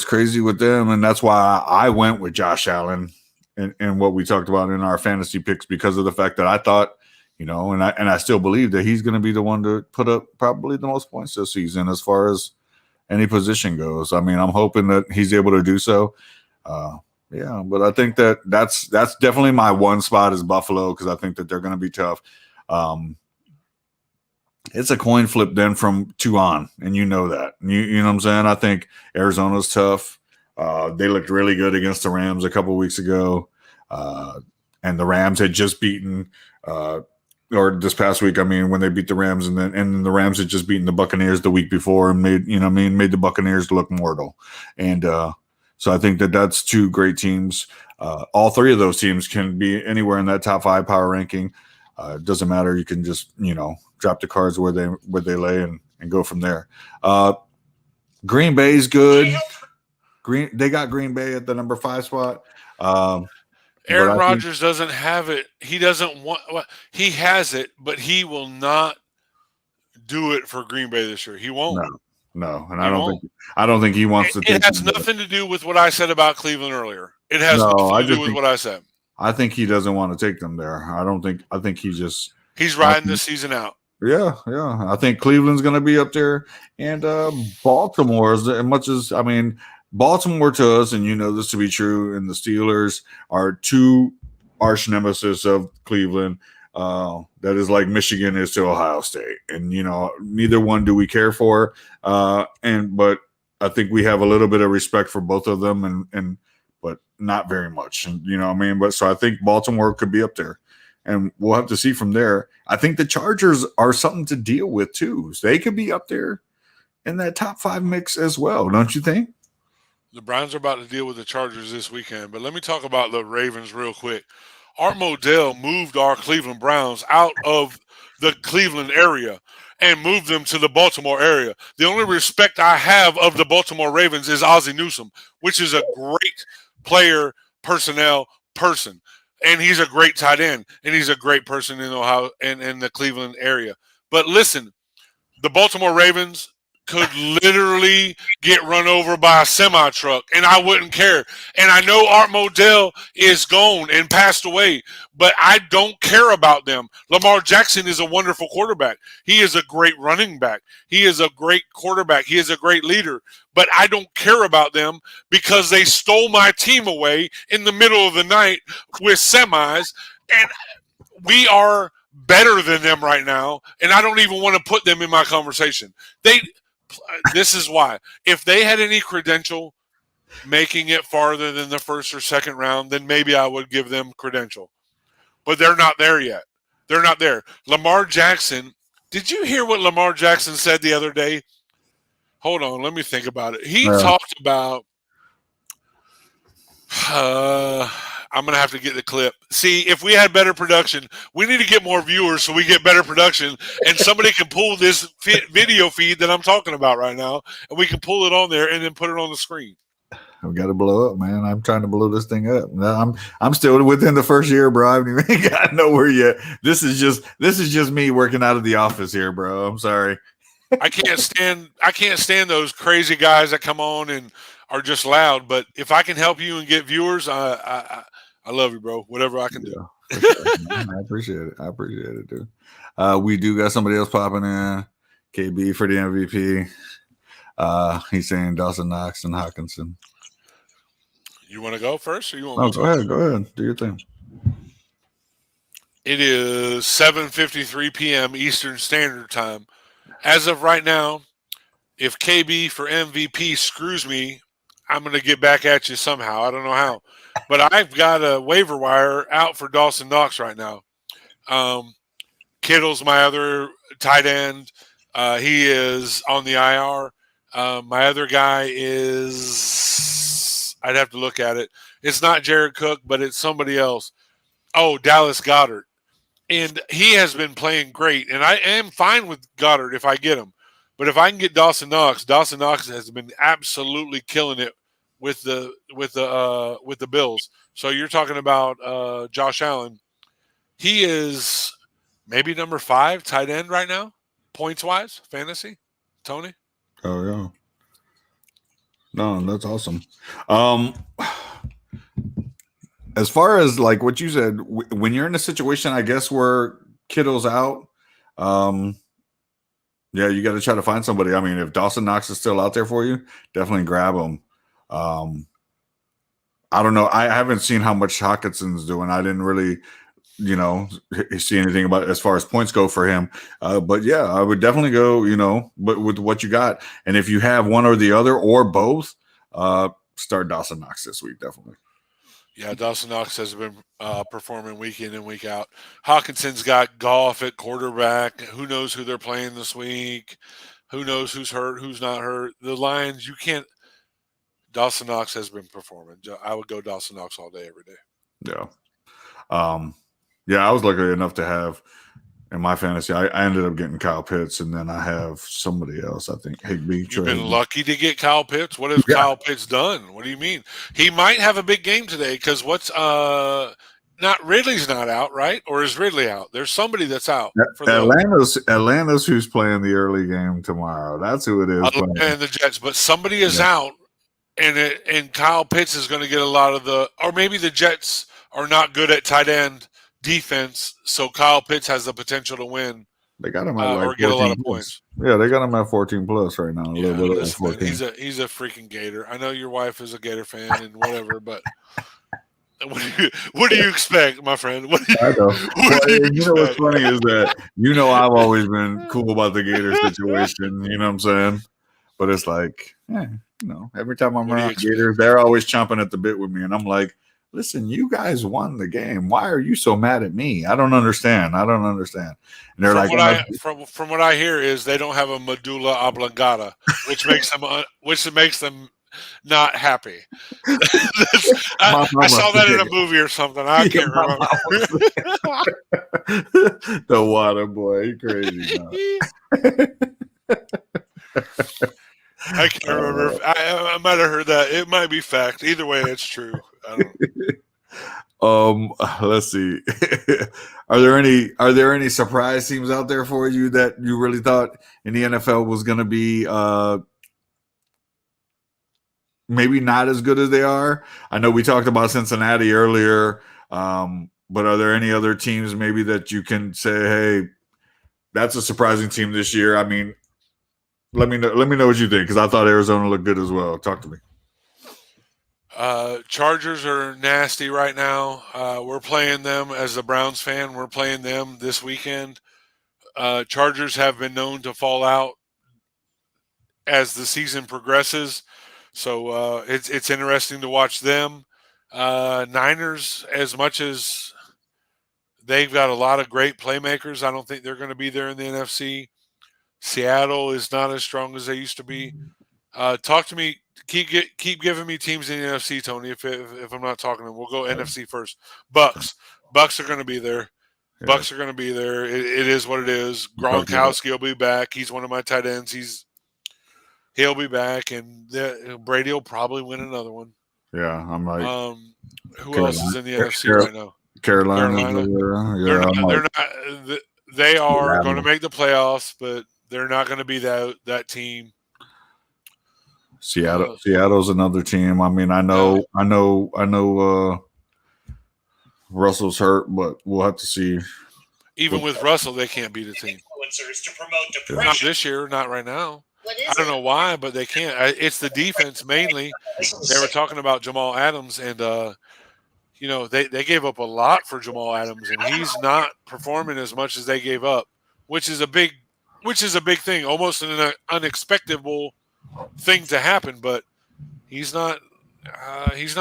crazy with them, and that's why I went with Josh Allen and what we talked about in our fantasy picks, because of the fact that I thought, and I still believe that he's going to be the one to put up probably the most points this season as far as any position goes. I mean, I'm hoping that he's able to do so. Yeah, but I think that's definitely my one spot is Buffalo, because I think that they're going to be tough. It's a coin flip then from 2 on, and you know that. You know what I'm saying? I think Arizona's tough. They looked really good against the Rams a couple of weeks ago, and the Rams had just beaten or this past week, when they beat the Rams, and then the Rams had just beaten the Buccaneers the week before and made the Buccaneers look mortal. And so I think that's 2 great teams. All 3 of those teams can be anywhere in that top 5 power ranking. It doesn't matter. You can just, drop the cards where they lay and go from there. Green Bay's good. They got Green Bay at the number 5 spot. Aaron Rodgers doesn't have it. He doesn't want. He has it, but he will not do it for Green Bay this year. He won't. No, and I don't think he wants to. It has nothing to do with what I said about Cleveland earlier. It has nothing to do with what I said. I think he doesn't want to take them there. I think he's riding the season out. Yeah. I think Cleveland's going to be up there, and Baltimore, as much as Baltimore to us, and this to be true, and the Steelers are 2 arch nemesis of Cleveland. That is like Michigan is to Ohio State, and neither one do we care for. But I think we have a little bit of respect for both of them, but not very much. And But so I think Baltimore could be up there, and we'll have to see from there. I think the Chargers are something to deal with too. So they could be up there in that top 5 mix as well, don't you think? The Browns are about to deal with the Chargers this weekend, but let me talk about the Ravens real quick. Art Modell moved our Cleveland Browns out of the Cleveland area and moved them to the Baltimore area. The only respect I have of the Baltimore Ravens is Ozzie Newsome, which is a great player, personnel person. And he's a great tight end, and he's a great person in Ohio and in the Cleveland area. But listen, the Baltimore Ravens could literally get run over by a semi-truck, and I wouldn't care. And I know Art Modell is gone and passed away, but I don't care about them. Lamar Jackson is a wonderful quarterback. He is a great running back. He is a great quarterback. He is a great leader. But I don't care about them because they stole my team away in the middle of the night with semis, and we are better than them right now, and I don't even want to put them in my conversation. This is why. If they had any credential making it farther than the first or second round, then maybe I would give them credential. But they're not there yet. They're not there. Lamar Jackson, did you hear what Lamar Jackson said the other day? Hold on, let me think about it. He talked about I'm going to have to get the clip. See, if we had better production, we need to get more viewers so we get better production, and somebody can pull this video feed that I'm talking about right now, and we can pull it on there and then put it on the screen. We got to blow up, man. I'm trying to blow this thing up. I'm still within the first year, bro. I haven't even got nowhere yet. This is just me working out of the office here, bro. I'm sorry. I can't stand those crazy guys that come on and are just loud. But if I can help you and get viewers, I love you, bro. Whatever I can do. Sure. I appreciate it, dude. We do got somebody else popping in. KB for the MVP. He's saying Dawson Knox and Hawkinson. You want to go first, or you want? Go ahead. Do your thing. It is 7:53 p.m. Eastern Standard Time. As of right now, if KB for MVP screws me, I'm going to get back at you somehow. I don't know how. But I've got a waiver wire out for Dawson Knox right now. Kittle's my other tight end. He is on the IR. My other guy is – I'd have to look at it. It's not Jared Cook, but it's somebody else. Oh, Dallas Goedert. And he has been playing great. And I am fine with Goddard if I get him. But if I can get Dawson Knox has been absolutely killing it with the Bills. So you're talking about Josh Allen. He is maybe number 5 tight end right now, points-wise, fantasy. Tony? Oh, yeah. No, that's awesome. As far as like what you said, when you're in a situation, I guess, where Kittle's out, yeah, you got to try to find somebody. I mean, if Dawson Knox is still out there for you, definitely grab him. I don't know. I haven't seen how much Hawkinson's doing. I didn't really, see anything about as far as points go for him. But yeah, I would definitely go, but with what you got. And if you have one or the other or both, start Dawson Knox this week, definitely. Yeah, Dawson Knox has been performing week in and week out. Hawkinson's got Goff at quarterback. Who knows who they're playing this week? Who knows who's hurt, who's not hurt? The Lions, you can't. Dawson Knox has been performing. I would go Dawson Knox all day, every day. Yeah. Yeah, I was lucky enough to have in my fantasy. I ended up getting Kyle Pitts, and then I have somebody else. I think Higbee. You've been lucky to get Kyle Pitts. What has Kyle Pitts done? What do you mean? He might have a big game today because not Ridley's not out, right? Or is Ridley out? There's somebody that's out. For Atlanta's who's playing the early game tomorrow. That's who it is. And the Jets, but somebody is out, and Kyle Pitts is going to get a lot of or maybe the Jets are not good at tight end defense, so Kyle Pitts has the potential to win. They got him at or get a lot of points. Yeah, they got him at 14 plus right now. He's a freaking Gator. I know your wife is a Gator fan and whatever, but what do you expect, my friend? I know. What's funny is that I've always been cool about the Gator situation. You know what I'm saying? But it's like, every time I'm around Gators, they're always chomping at the bit with me, and I'm like, listen, you guys won the game. Why are you so mad at me? I don't understand. And they're from what I hear is they don't have a medulla oblongata, which makes them not happy. I saw that in a movie or something. I can't remember. The water boy, you crazy. I can't remember. I might have heard that. It might be fact. Either way, it's true. Let's see. Are there any surprise teams out there for you that you really thought in the NFL was going to be maybe not as good as they are? I know we talked about Cincinnati earlier, but are there any other teams maybe that you can say, hey, that's a surprising team this year? I mean, let me know what you think, because I thought Arizona looked good as well. Talk to me. Chargers are nasty right now. We're playing them as a Browns fan. We're playing them this weekend. Chargers have been known to fall out as the season progresses. So it's interesting to watch them. Niners, as much as they've got a lot of great playmakers, I don't think they're going to be there in the NFC. Seattle is not as strong as they used to be. Talk to me. Keep giving me teams in the NFC, Tony. If I'm not talking to them, we'll go NFC first. Bucks are going to be there. Yeah. Bucks are going to be there. It is what it is. Gronkowski will be back. He's one of my tight ends. He'll be back, and Brady will probably win another one. Yeah, I'm like. Who else is in the NFC right now? Carolina. Yeah, they are going to make the playoffs, but they're not going to be that team. Seattle's another team. I mean, I know Russell's hurt, but we'll have to see. Even with Russell, they can't beat a team. To promote depression. Not this year, not right now. I don't know why, but they can't. It's the defense mainly. They were talking about Jamal Adams, and they gave up a lot for Jamal Adams, and he's not performing as much as they gave up, which is a big thing, almost an unexpected thing to happen. But he's not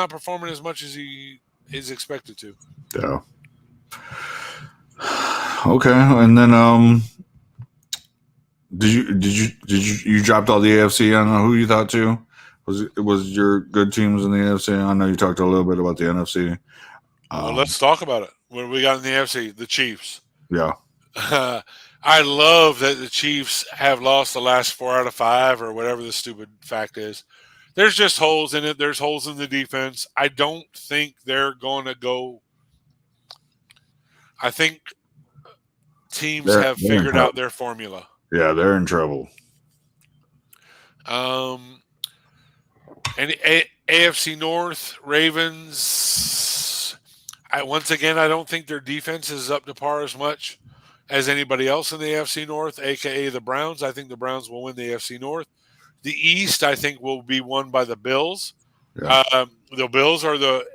performing as much as he is expected to. Yeah. Okay, and then did you dropped all the AFC? I don't know who you thought too. Was your good teams in the AFC? I know you talked a little bit about the NFC. Well, let's talk about it. What do we got in the AFC? The Chiefs. Yeah. I love that the Chiefs have lost the last 4 out of 5 or whatever the stupid fact is. There's just holes in it. There's holes in the defense. I don't think they're going to go. I think teams They're have in figured trouble. out their formula. Yeah, they're in trouble. And AFC North, Ravens. Once again, I don't think their defense is up to par as much as anybody else in the AFC North, aka the Browns. I think the Browns will win the AFC North. The East, I think, will be won by the Bills. Yeah. The Bills are the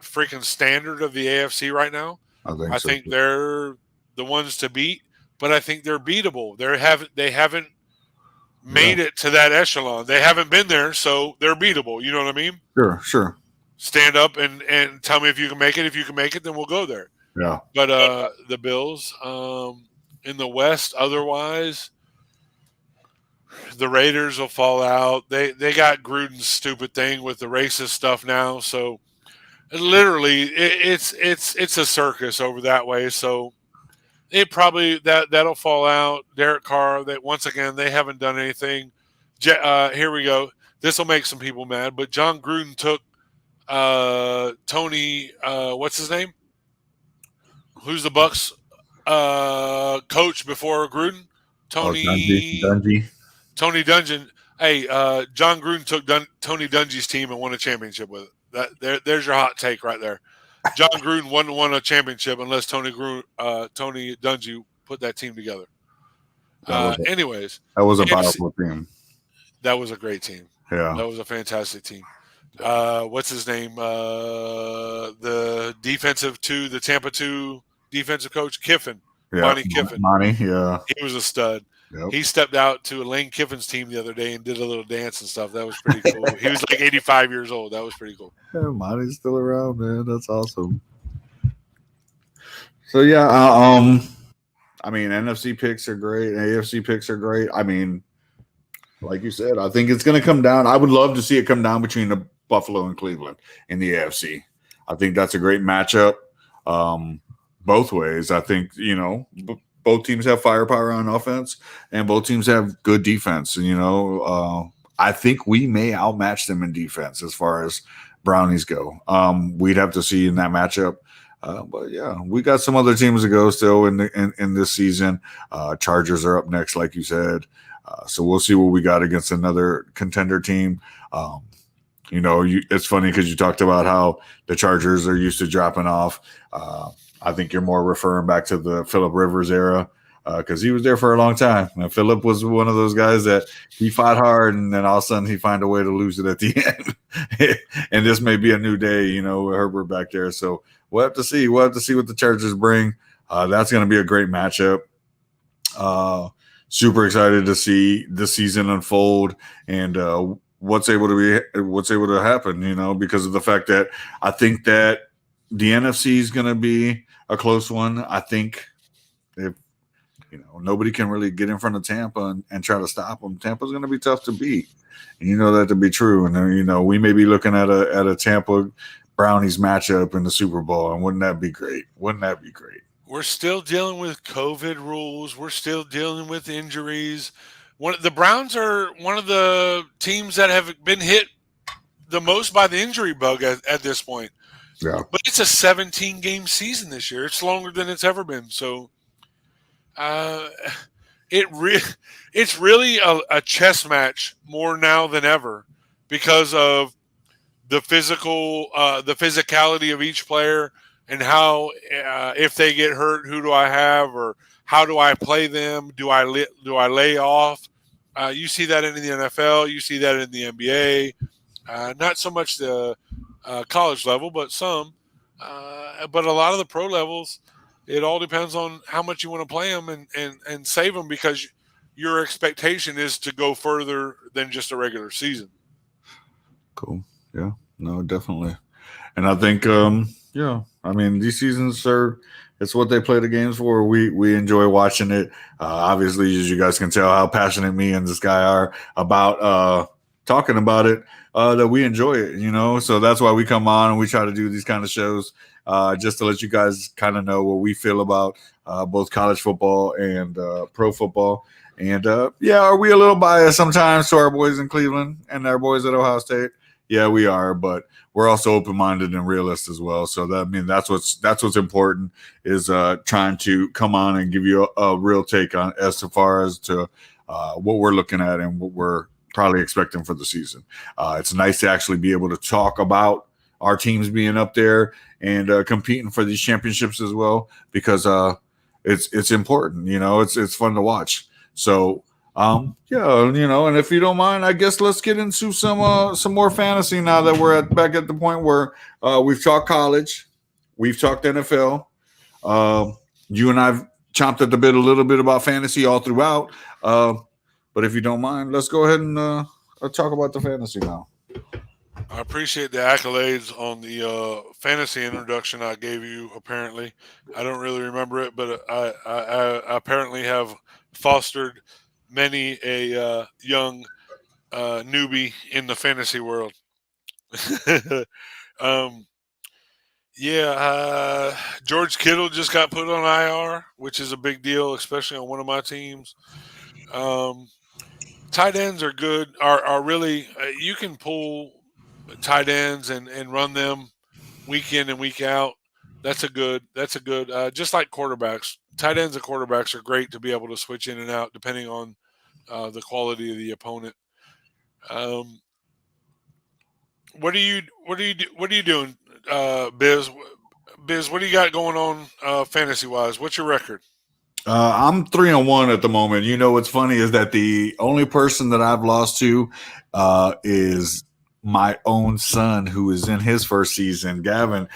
freaking standard of the AFC right now. I think so. They're the ones to beat, but I think they're beatable. They haven't made it to that echelon. They haven't been there, so they're beatable. You know what I mean? Sure. Stand up and tell me if you can make it. If you can make it, then we'll go there. Yeah. But the Bills in the West, otherwise, the Raiders will fall out. They got Gruden's stupid thing with the racist stuff now, so literally it's a circus over that way. So it probably that'll fall out. Derek Carr, that once again they haven't done anything. Here we go. This will make some people mad, but John Gruden took Tony. What's his name? Who's the Bucks coach before Gruden? Dungy. Tony Dungy. Hey, John Gruden took Tony Dungy's team and won a championship with it. There's your hot take right there. John Gruden won a championship unless Tony Dungy put that team together. Anyways, that was a powerful team. That was a great team. Yeah, that was a fantastic team. What's his name? The the Tampa 2 defensive coach, Kiffin. Yeah, Monty Kiffin. Yeah. He was a stud. Yep. He stepped out to Lane Kiffin's team the other day and did a little dance and stuff. That was pretty cool. He was like 85 years old. That was pretty cool. Yeah, Monty's still around, man. That's awesome. So, yeah, I mean, NFC picks are great. AFC picks are great. I mean, like you said, I think it's going to come down. I would love to see it come down between the Buffalo and Cleveland in the AFC. I think that's a great matchup both ways. I think, both teams have firepower on offense and both teams have good defense. And, I think we may outmatch them in defense as far as Brownies go. We'd have to see in that matchup. But yeah, we got some other teams to go still in this season. Chargers are up next, like you said. So we'll see what we got against another contender team. It's funny because you talked about how the Chargers are used to dropping off. I think you're more referring back to the Phillip Rivers era because he was there for a long time. And Phillip was one of those guys that he fought hard, and then all of a sudden he find a way to lose it at the end. And this may be a new day, with Herbert back there. So we'll have to see. We'll have to see what the Chargers bring. That's going to be a great matchup. Super excited to see the season unfold and what's able to happen, because of the fact that I think that the NFC is going to be a close one. I think if nobody can really get in front of Tampa and try to stop them, Tampa's going to be tough to beat, and you know that to be true. And we may be looking at a Tampa Brownies matchup in the Super Bowl, and wouldn't that be great? We're still dealing with COVID rules. We're still dealing with injuries. The Browns are one of the teams that have been hit the most by the injury bug at this point. Yeah. But it's a 17-game season this year. It's longer than it's ever been. So it's really a chess match more now than ever because of the physicality of each player and how if they get hurt, who do I have, or how do I play them? Do I lay off? You see that in the NFL. You see that in the NBA. Not so much the college level, but some. But a lot of the pro levels, it all depends on how much you want to play them and save them because your expectation is to go further than just a regular season. Cool. Yeah. No, definitely. And I think, these seasons it's what they play the games for. We enjoy watching it. Obviously, as you guys can tell how passionate me and this guy are about talking about it, that we enjoy it, so that's why we come on and we try to do these kind of shows just to let you guys kind of know what we feel about both college football and pro football. And are we a little biased sometimes to our boys in Cleveland and our boys at Ohio State? Yeah, we are, but we're also open-minded and realist as well. So that's what's important is trying to come on and give you a real take on as far as to what we're looking at and what we're probably expecting for the season. It's nice to actually be able to talk about our teams being up there and competing for these championships as well because it's important. It's fun to watch. So. And if you don't mind, I guess let's get into some more fantasy now that we're back at the point where we've talked college, we've talked NFL. You and I've chomped at the bit a little bit about fantasy all throughout. But if you don't mind, let's go ahead and talk about the fantasy now. I appreciate the accolades on the fantasy introduction I gave you. Apparently, I don't really remember it, but I apparently have fostered many a young newbie in the fantasy world. George Kittle just got put on IR, which is a big deal, especially on one of my teams. Tight ends are good. Are really you can pull tight ends and run them week in and week out. That's a good. Just like quarterbacks, tight ends and quarterbacks are great to be able to switch in and out depending on the quality of the opponent. What are you doing, Biz? Biz, what do you got going on fantasy wise? What's your record? I'm 3-1 at the moment. What's funny is that the only person that I've lost to is my own son, who is in his first season. Gavin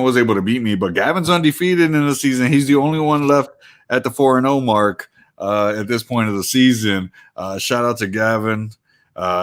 was able to beat me, but Gavin's undefeated in the season. He's the only one left at the 4-0 mark at this point of the season. Shout out to Gavin.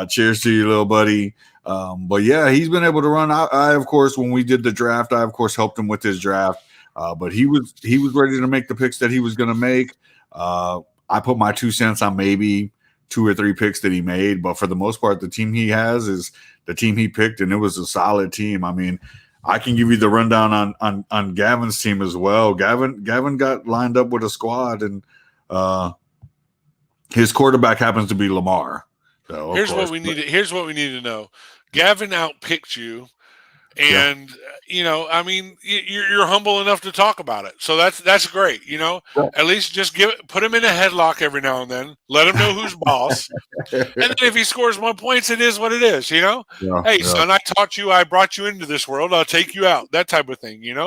Cheers to you, little buddy. But yeah, he's been able to run. I of course, when we did the draft, I of course helped him with his draft. But he was ready to make the picks that he was going to make. I put my 2 cents on maybe 2 or 3 picks that he made, but for the most part, the team he has is the team he picked, and it was a solid team. I mean, I can give you the rundown on Gavin's team as well. Gavin got lined up with a squad, and his quarterback happens to be Lamar. So, here's what we need to know. Gavin outpicked you. And I mean, you're humble enough to talk about it, so that's great. At least just put him in a headlock every now and then. Let him know who's boss, and then if he scores more points, it is what it is. Son, I taught you, I brought you into this world. I'll take you out. That type of thing. It's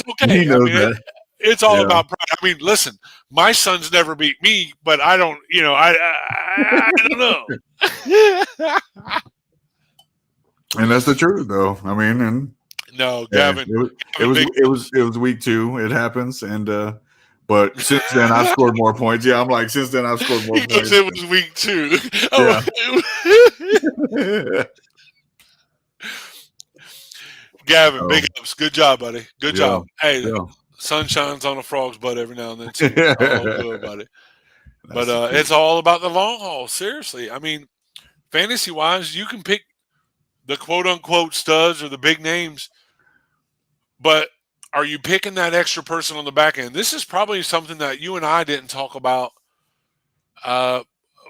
okay. I mean, it's all about pride. I mean, listen, my son's never beat me, but I don't. I don't know. And that's the truth, though. I mean, and no, Gavin. It was week 2. It happens, and but since then I've scored more points. Yeah, I'm like, since then I've scored more points. It was week 2. Yeah. Gavin, big ups. Good job, buddy. Good job. Hey, sun shines on a frog's butt every now and then too. All good, buddy. But it's all about the long haul. Seriously, I mean, fantasy wise, you can pick the quote-unquote studs or the big names, but are you picking that extra person on the back end? This is probably something that you and I didn't talk about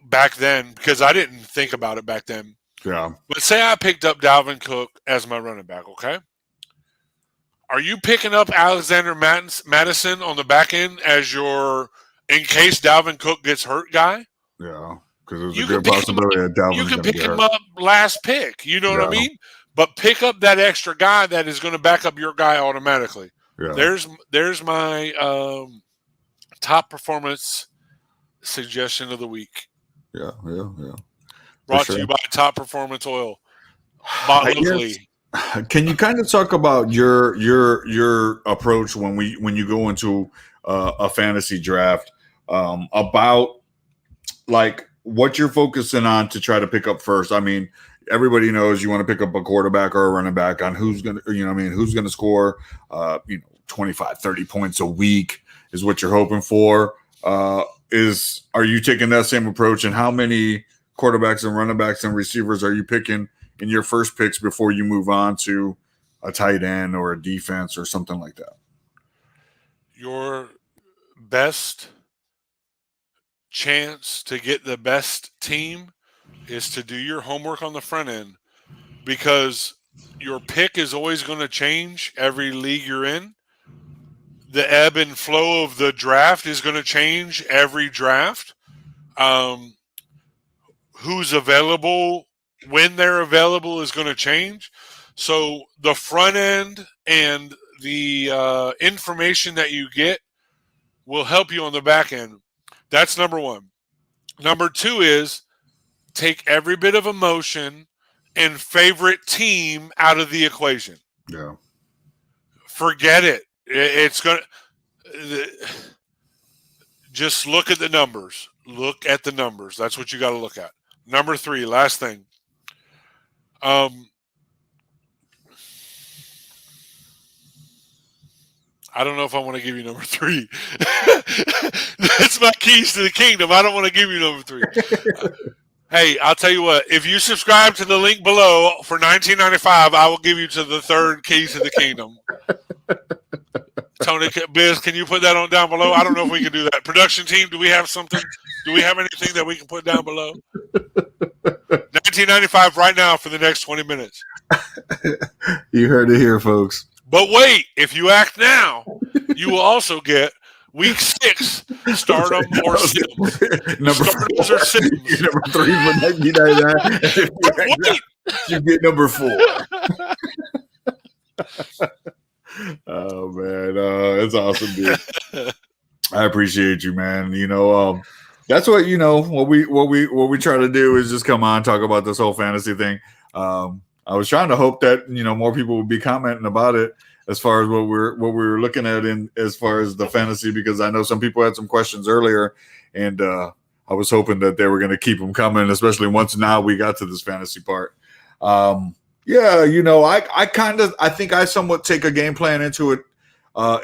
back then because I didn't think about it back then. Yeah. But say I picked up Dalvin Cook as my running back, okay? Are you picking up Alexander Madison on the back end as your in case Dalvin Cook gets hurt guy? Yeah. Because there's a good possibility that Dalvin's you can pick him up last pick. You know what I mean? But pick up that extra guy that is going to back up your guy automatically. Yeah. There's my top performance suggestion of the week. Yeah. Brought to you by Top Performance Oil. Bought locally. Can you kind of talk about your approach when you go into a fantasy draft about like what you're focusing on to try to pick up first? I mean, everybody knows you want to pick up a quarterback or a running back on who's going to, who's going to score, 25, 30 points a week is what you're hoping for. Are you taking that same approach, and how many quarterbacks and running backs and receivers are you picking in your first picks before you move on to a tight end or a defense or something like that? Your best chance to get the best team is to do your homework on the front end, because your pick is always going to change every league you're in. The ebb and flow of the draft is going to change every draft. Who's available when they're available is going to change. So the front end and the information that you get will help you on the back end. That's number one. Number two is take every bit of emotion and favorite team out of the equation. Yeah. Forget it. It's going to just look at the numbers. Look at the numbers. That's what you got to look at. Number three, last thing. I don't know if I want to give you number three. That's my keys to the kingdom. I don't want to give you number three. Hey, I'll tell you what. If you subscribe to the link below for $19.95, I will give you to the third keys to the kingdom. Tony, Biz, can you put that on down below? I don't know if we can do that. Production team, do we have something? Do we have anything that we can put down below? $19.95 right now for the next 20 minutes. You heard it here, folks. But wait, if you act now, you will also get Week 6 stardom or Sims. Number Stardoms 4. or Sims. Number 3 for $19.99. Wait. You get number 4. Oh man, it's awesome, dude. I appreciate you, man. That's what what we try to do is just come on, talk about this whole fantasy thing. I was trying to hope that more people would be commenting about it as far as what we were looking at in as far as the fantasy, because I know some people had some questions earlier, and I was hoping that they were going to keep them coming, especially once now we got to this fantasy part. Yeah, I think I somewhat take a game plan into it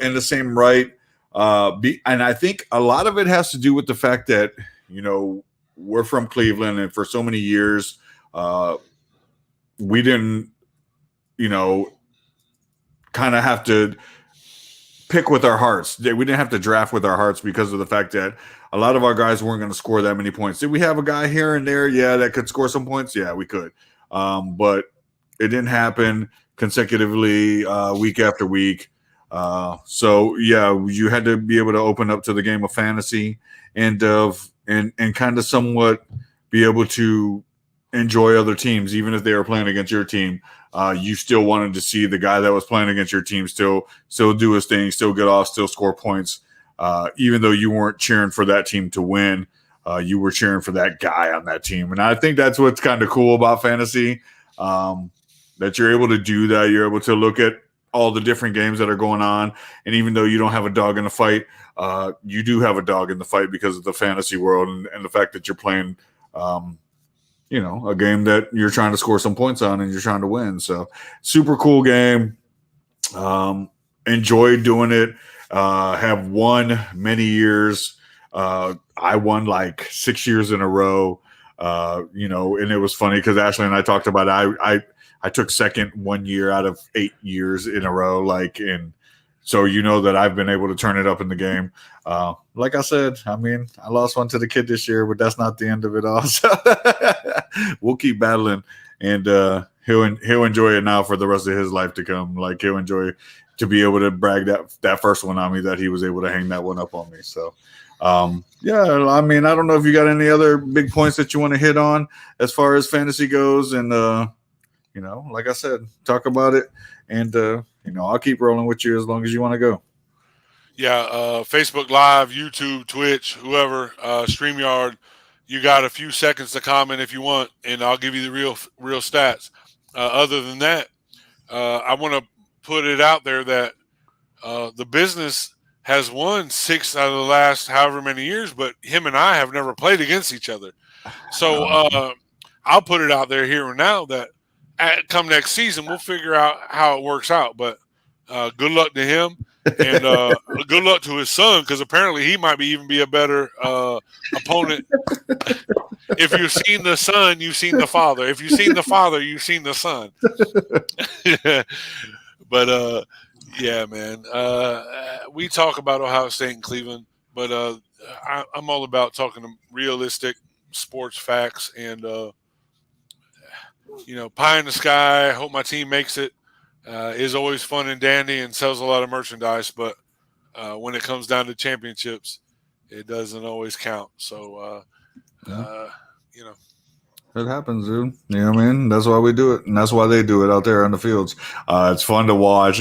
in the same right. And I think a lot of it has to do with the fact that, we're from Cleveland, and for so many years, we didn't, kind of have to pick with our hearts. We didn't have to draft with our hearts because of the fact that a lot of our guys weren't going to score that many points. Did we have a guy here and there? Yeah, that could score some points. Yeah, we could. But it didn't happen consecutively week after week. So yeah, you had to be able to open up to the game of fantasy and kind of somewhat be able to enjoy other teams, even if they were playing against your team. You still wanted to see the guy that was playing against your team still do his thing, still get off, still score points. Even though you weren't cheering for that team to win, you were cheering for that guy on that team. And I think that's what's kind of cool about fantasy, that you're able to do that. You're able to look at all the different games that are going on. And even though you don't have a dog in the fight, you do have a dog in the fight because of the fantasy world and the fact that you're playing a game that you're trying to score some points on and you're trying to win. So super cool game. Enjoyed doing it. Have won many years. I won like 6 years in a row. And it was funny because Ashley and I talked about it. I took second 1 year out of 8 years in a row. So that I've been able to turn it up in the game. Like I said, I lost one to the kid this year, but that's not the end of it all. So we'll keep battling, and he'll enjoy it now for the rest of his life to come. Like he'll enjoy to be able to brag that first one on me, that he was able to hang that one up on me. So yeah, I don't know if you got any other big points that you want to hit on as far as fantasy goes, and like I said, talk about it, and I'll keep rolling with you as long as you want to go. Yeah, Facebook Live, YouTube, Twitch, whoever, StreamYard, you got a few seconds to comment if you want, and I'll give you the real stats. Other than that, I want to put it out there that the business has won 6 out of the last however many years, but him and I have never played against each other. So I'll put it out there here and now that come next season, we'll figure out how it works out. But good luck to him, and good luck to his son, because apparently he might even be a better opponent. If you've seen the son, you've seen the father. If you've seen the father, you've seen the son. But yeah, man, we talk about Ohio State and Cleveland, but I'm all about talking realistic sports facts, and pie in the sky. Hope my team makes it. Is always fun and dandy and sells a lot of merchandise, but when it comes down to championships, it doesn't always count. So, It happens, dude. You know what I mean? That's why we do it, and that's why they do it out there on the fields. It's fun to watch.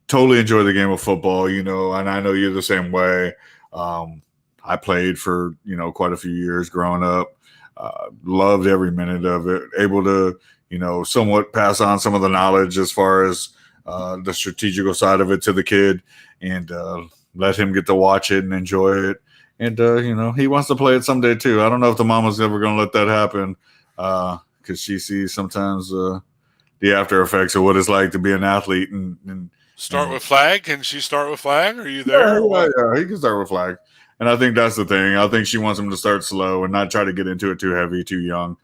Totally enjoy the game of football, and I know you're the same way. I played for, quite a few years growing up. Loved every minute of it. Able to, somewhat pass on some of the knowledge as far as the strategical side of it to the kid, and let him get to watch it and enjoy it. And, he wants to play it someday too. I don't know if the mama's ever going to let that happen, because she sees sometimes the after effects of what it's like to be an athlete. And start with flag. Can she start with flag? Are you there? Yeah, he can start with flag. And I think that's the thing. I think she wants him to start slow and not try to get into it too heavy, too young.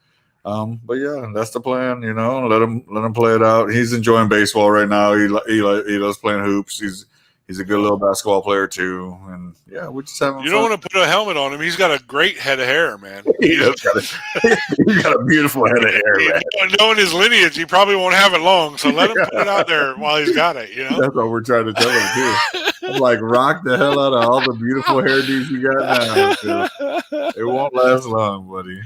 But yeah, that's the plan. Let him play it out. He's enjoying baseball right now. He loves playing hoops. He's a good little basketball player too. And yeah, we just having. You don't want to put a helmet on him. He's got a great head of hair, man. He's got a beautiful head of hair, man. Knowing his lineage, he probably won't have it long. So let him put it out there while he's got it. That's what we're trying to tell him too. I'm like, rock the hell out of all the beautiful hairdos you got now. It won't last long, buddy.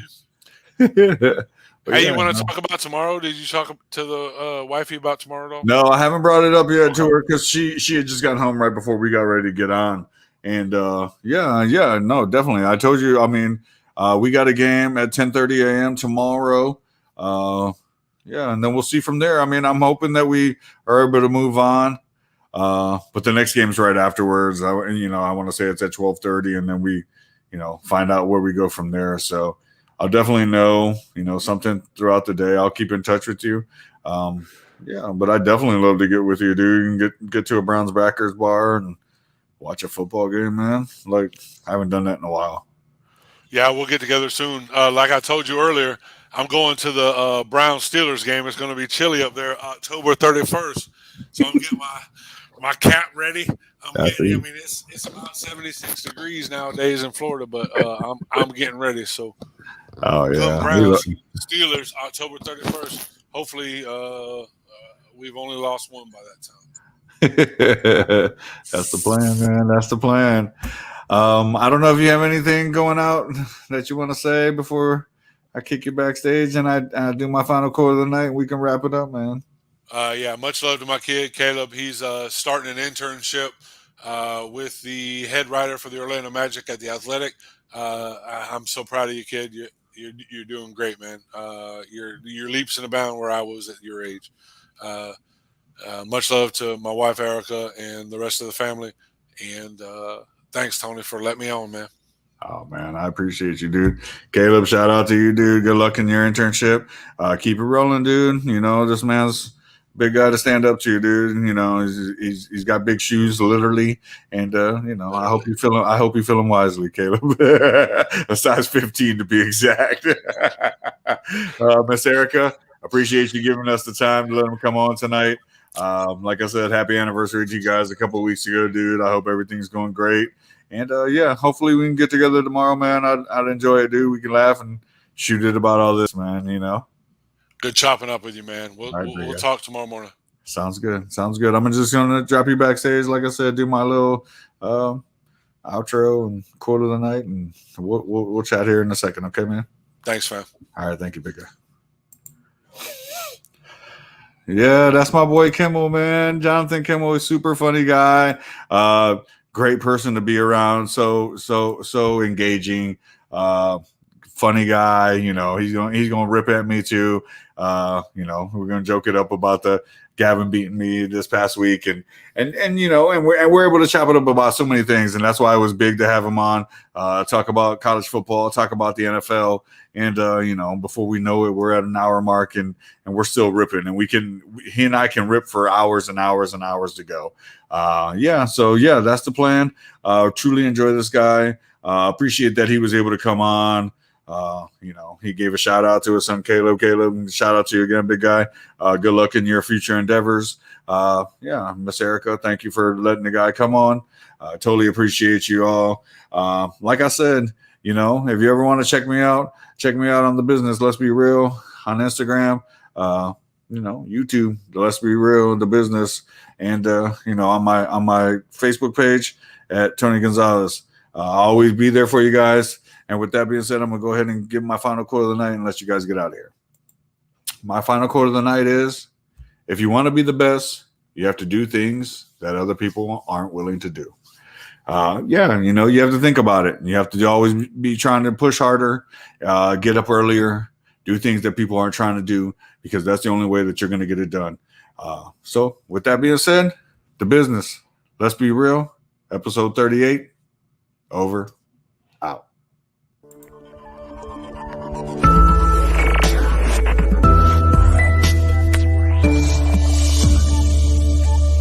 Hey, you want to talk about tomorrow? Did you talk to the wifey about tomorrow at all? No, I haven't brought it up yet to her because she had just gotten home right before we got ready to get on. And no, definitely. I told you. I mean, we got a game at 10:30 a.m. tomorrow. And then we'll see from there. I mean, I'm hoping that we are able to move on. But the next game's right afterwards. I want to say it's at 12:30, and then we, find out where we go from there. So I'll definitely know, something throughout the day. I'll keep in touch with you. But I definitely love to get with you, dude, and get to a Browns backers bar and watch a football game, man. Like, I haven't done that in a while. Yeah, we'll get together soon. Like I told you earlier, I'm going to the Browns Steelers game. It's going to be chilly up there, October 31st. So I'm getting my cap ready. It's about 76 degrees nowadays in Florida, but I'm getting ready. So. Oh yeah, Browns, Steelers, October 31st. Hopefully, we've only lost one by that time. That's the plan, man. That's the plan. I don't know if you have anything going out that you want to say before I kick you backstage and I do my final quote of the night. And we can wrap it up, man. Much love to my kid Caleb. He's starting an internship with the head writer for the Orlando Magic at the Athletic. I'm so proud of you, kid. You're doing great, man. Your leaps and bounds where I was at your age. Much love to my wife Erica and the rest of the family. And thanks, Tony, for letting me on, man. Oh man, I appreciate you, dude. Caleb, shout out to you, dude. Good luck in your internship. Keep it rolling, dude. This man's a big guy to stand up to, dude. He's got big shoes, literally, and I hope you feel him wisely, Caleb. A size 15 to be exact. Miss Erica, appreciate you giving us the time to let him come on tonight. Like I said, happy anniversary to you guys a couple of weeks ago, dude. I hope everything's going great, and hopefully we can get together tomorrow, man. I'd enjoy it, dude. We can laugh and shoot it about all this, man. Good chopping up with you, man. We'll talk tomorrow morning. Sounds good. I'm just going to drop you backstage. Like I said, do my little outro and quote of the night, and we'll chat here in a second. Okay, man? Thanks, fam. All right. Thank you, big guy. Yeah, that's my boy Kimmel, man. Jonathan Kimmel is super funny guy. Great person to be around. So engaging. Funny guy, he's going to rip at me too. We're going to joke it up about the Gavin beating me this past week, and we're able to chop it up about so many things, and that's why it was big to have him on. Talk about college football, talk about the NFL, and before we know it, we're at an hour mark, and we're still ripping, and he and I can rip for hours and hours and hours to go. So that's the plan. Truly enjoy this guy. Appreciate that he was able to come on. He gave a shout out to his son Caleb. Caleb, shout out to you again, big guy. Good luck in your future endeavors. Miss Erica, thank you for letting the guy come on. Totally appreciate you all. Like I said, if you ever want to check me out on the business. Let's Be Real on Instagram, YouTube, Let's Be Real, the business, and on my Facebook page at Tony Gonzalez. I'll always be there for you guys. And with that being said, I'm gonna go ahead and give my final quote of the night and let you guys get out of here. My final quote of the night is: if you want to be the best, you have to do things that other people aren't willing to do. You have to think about it. You have to always be trying to push harder, get up earlier, do things that people aren't trying to do, because that's the only way that you're going to get it done. So with that being said, the business, Let's Be Real, episode 38, over, out.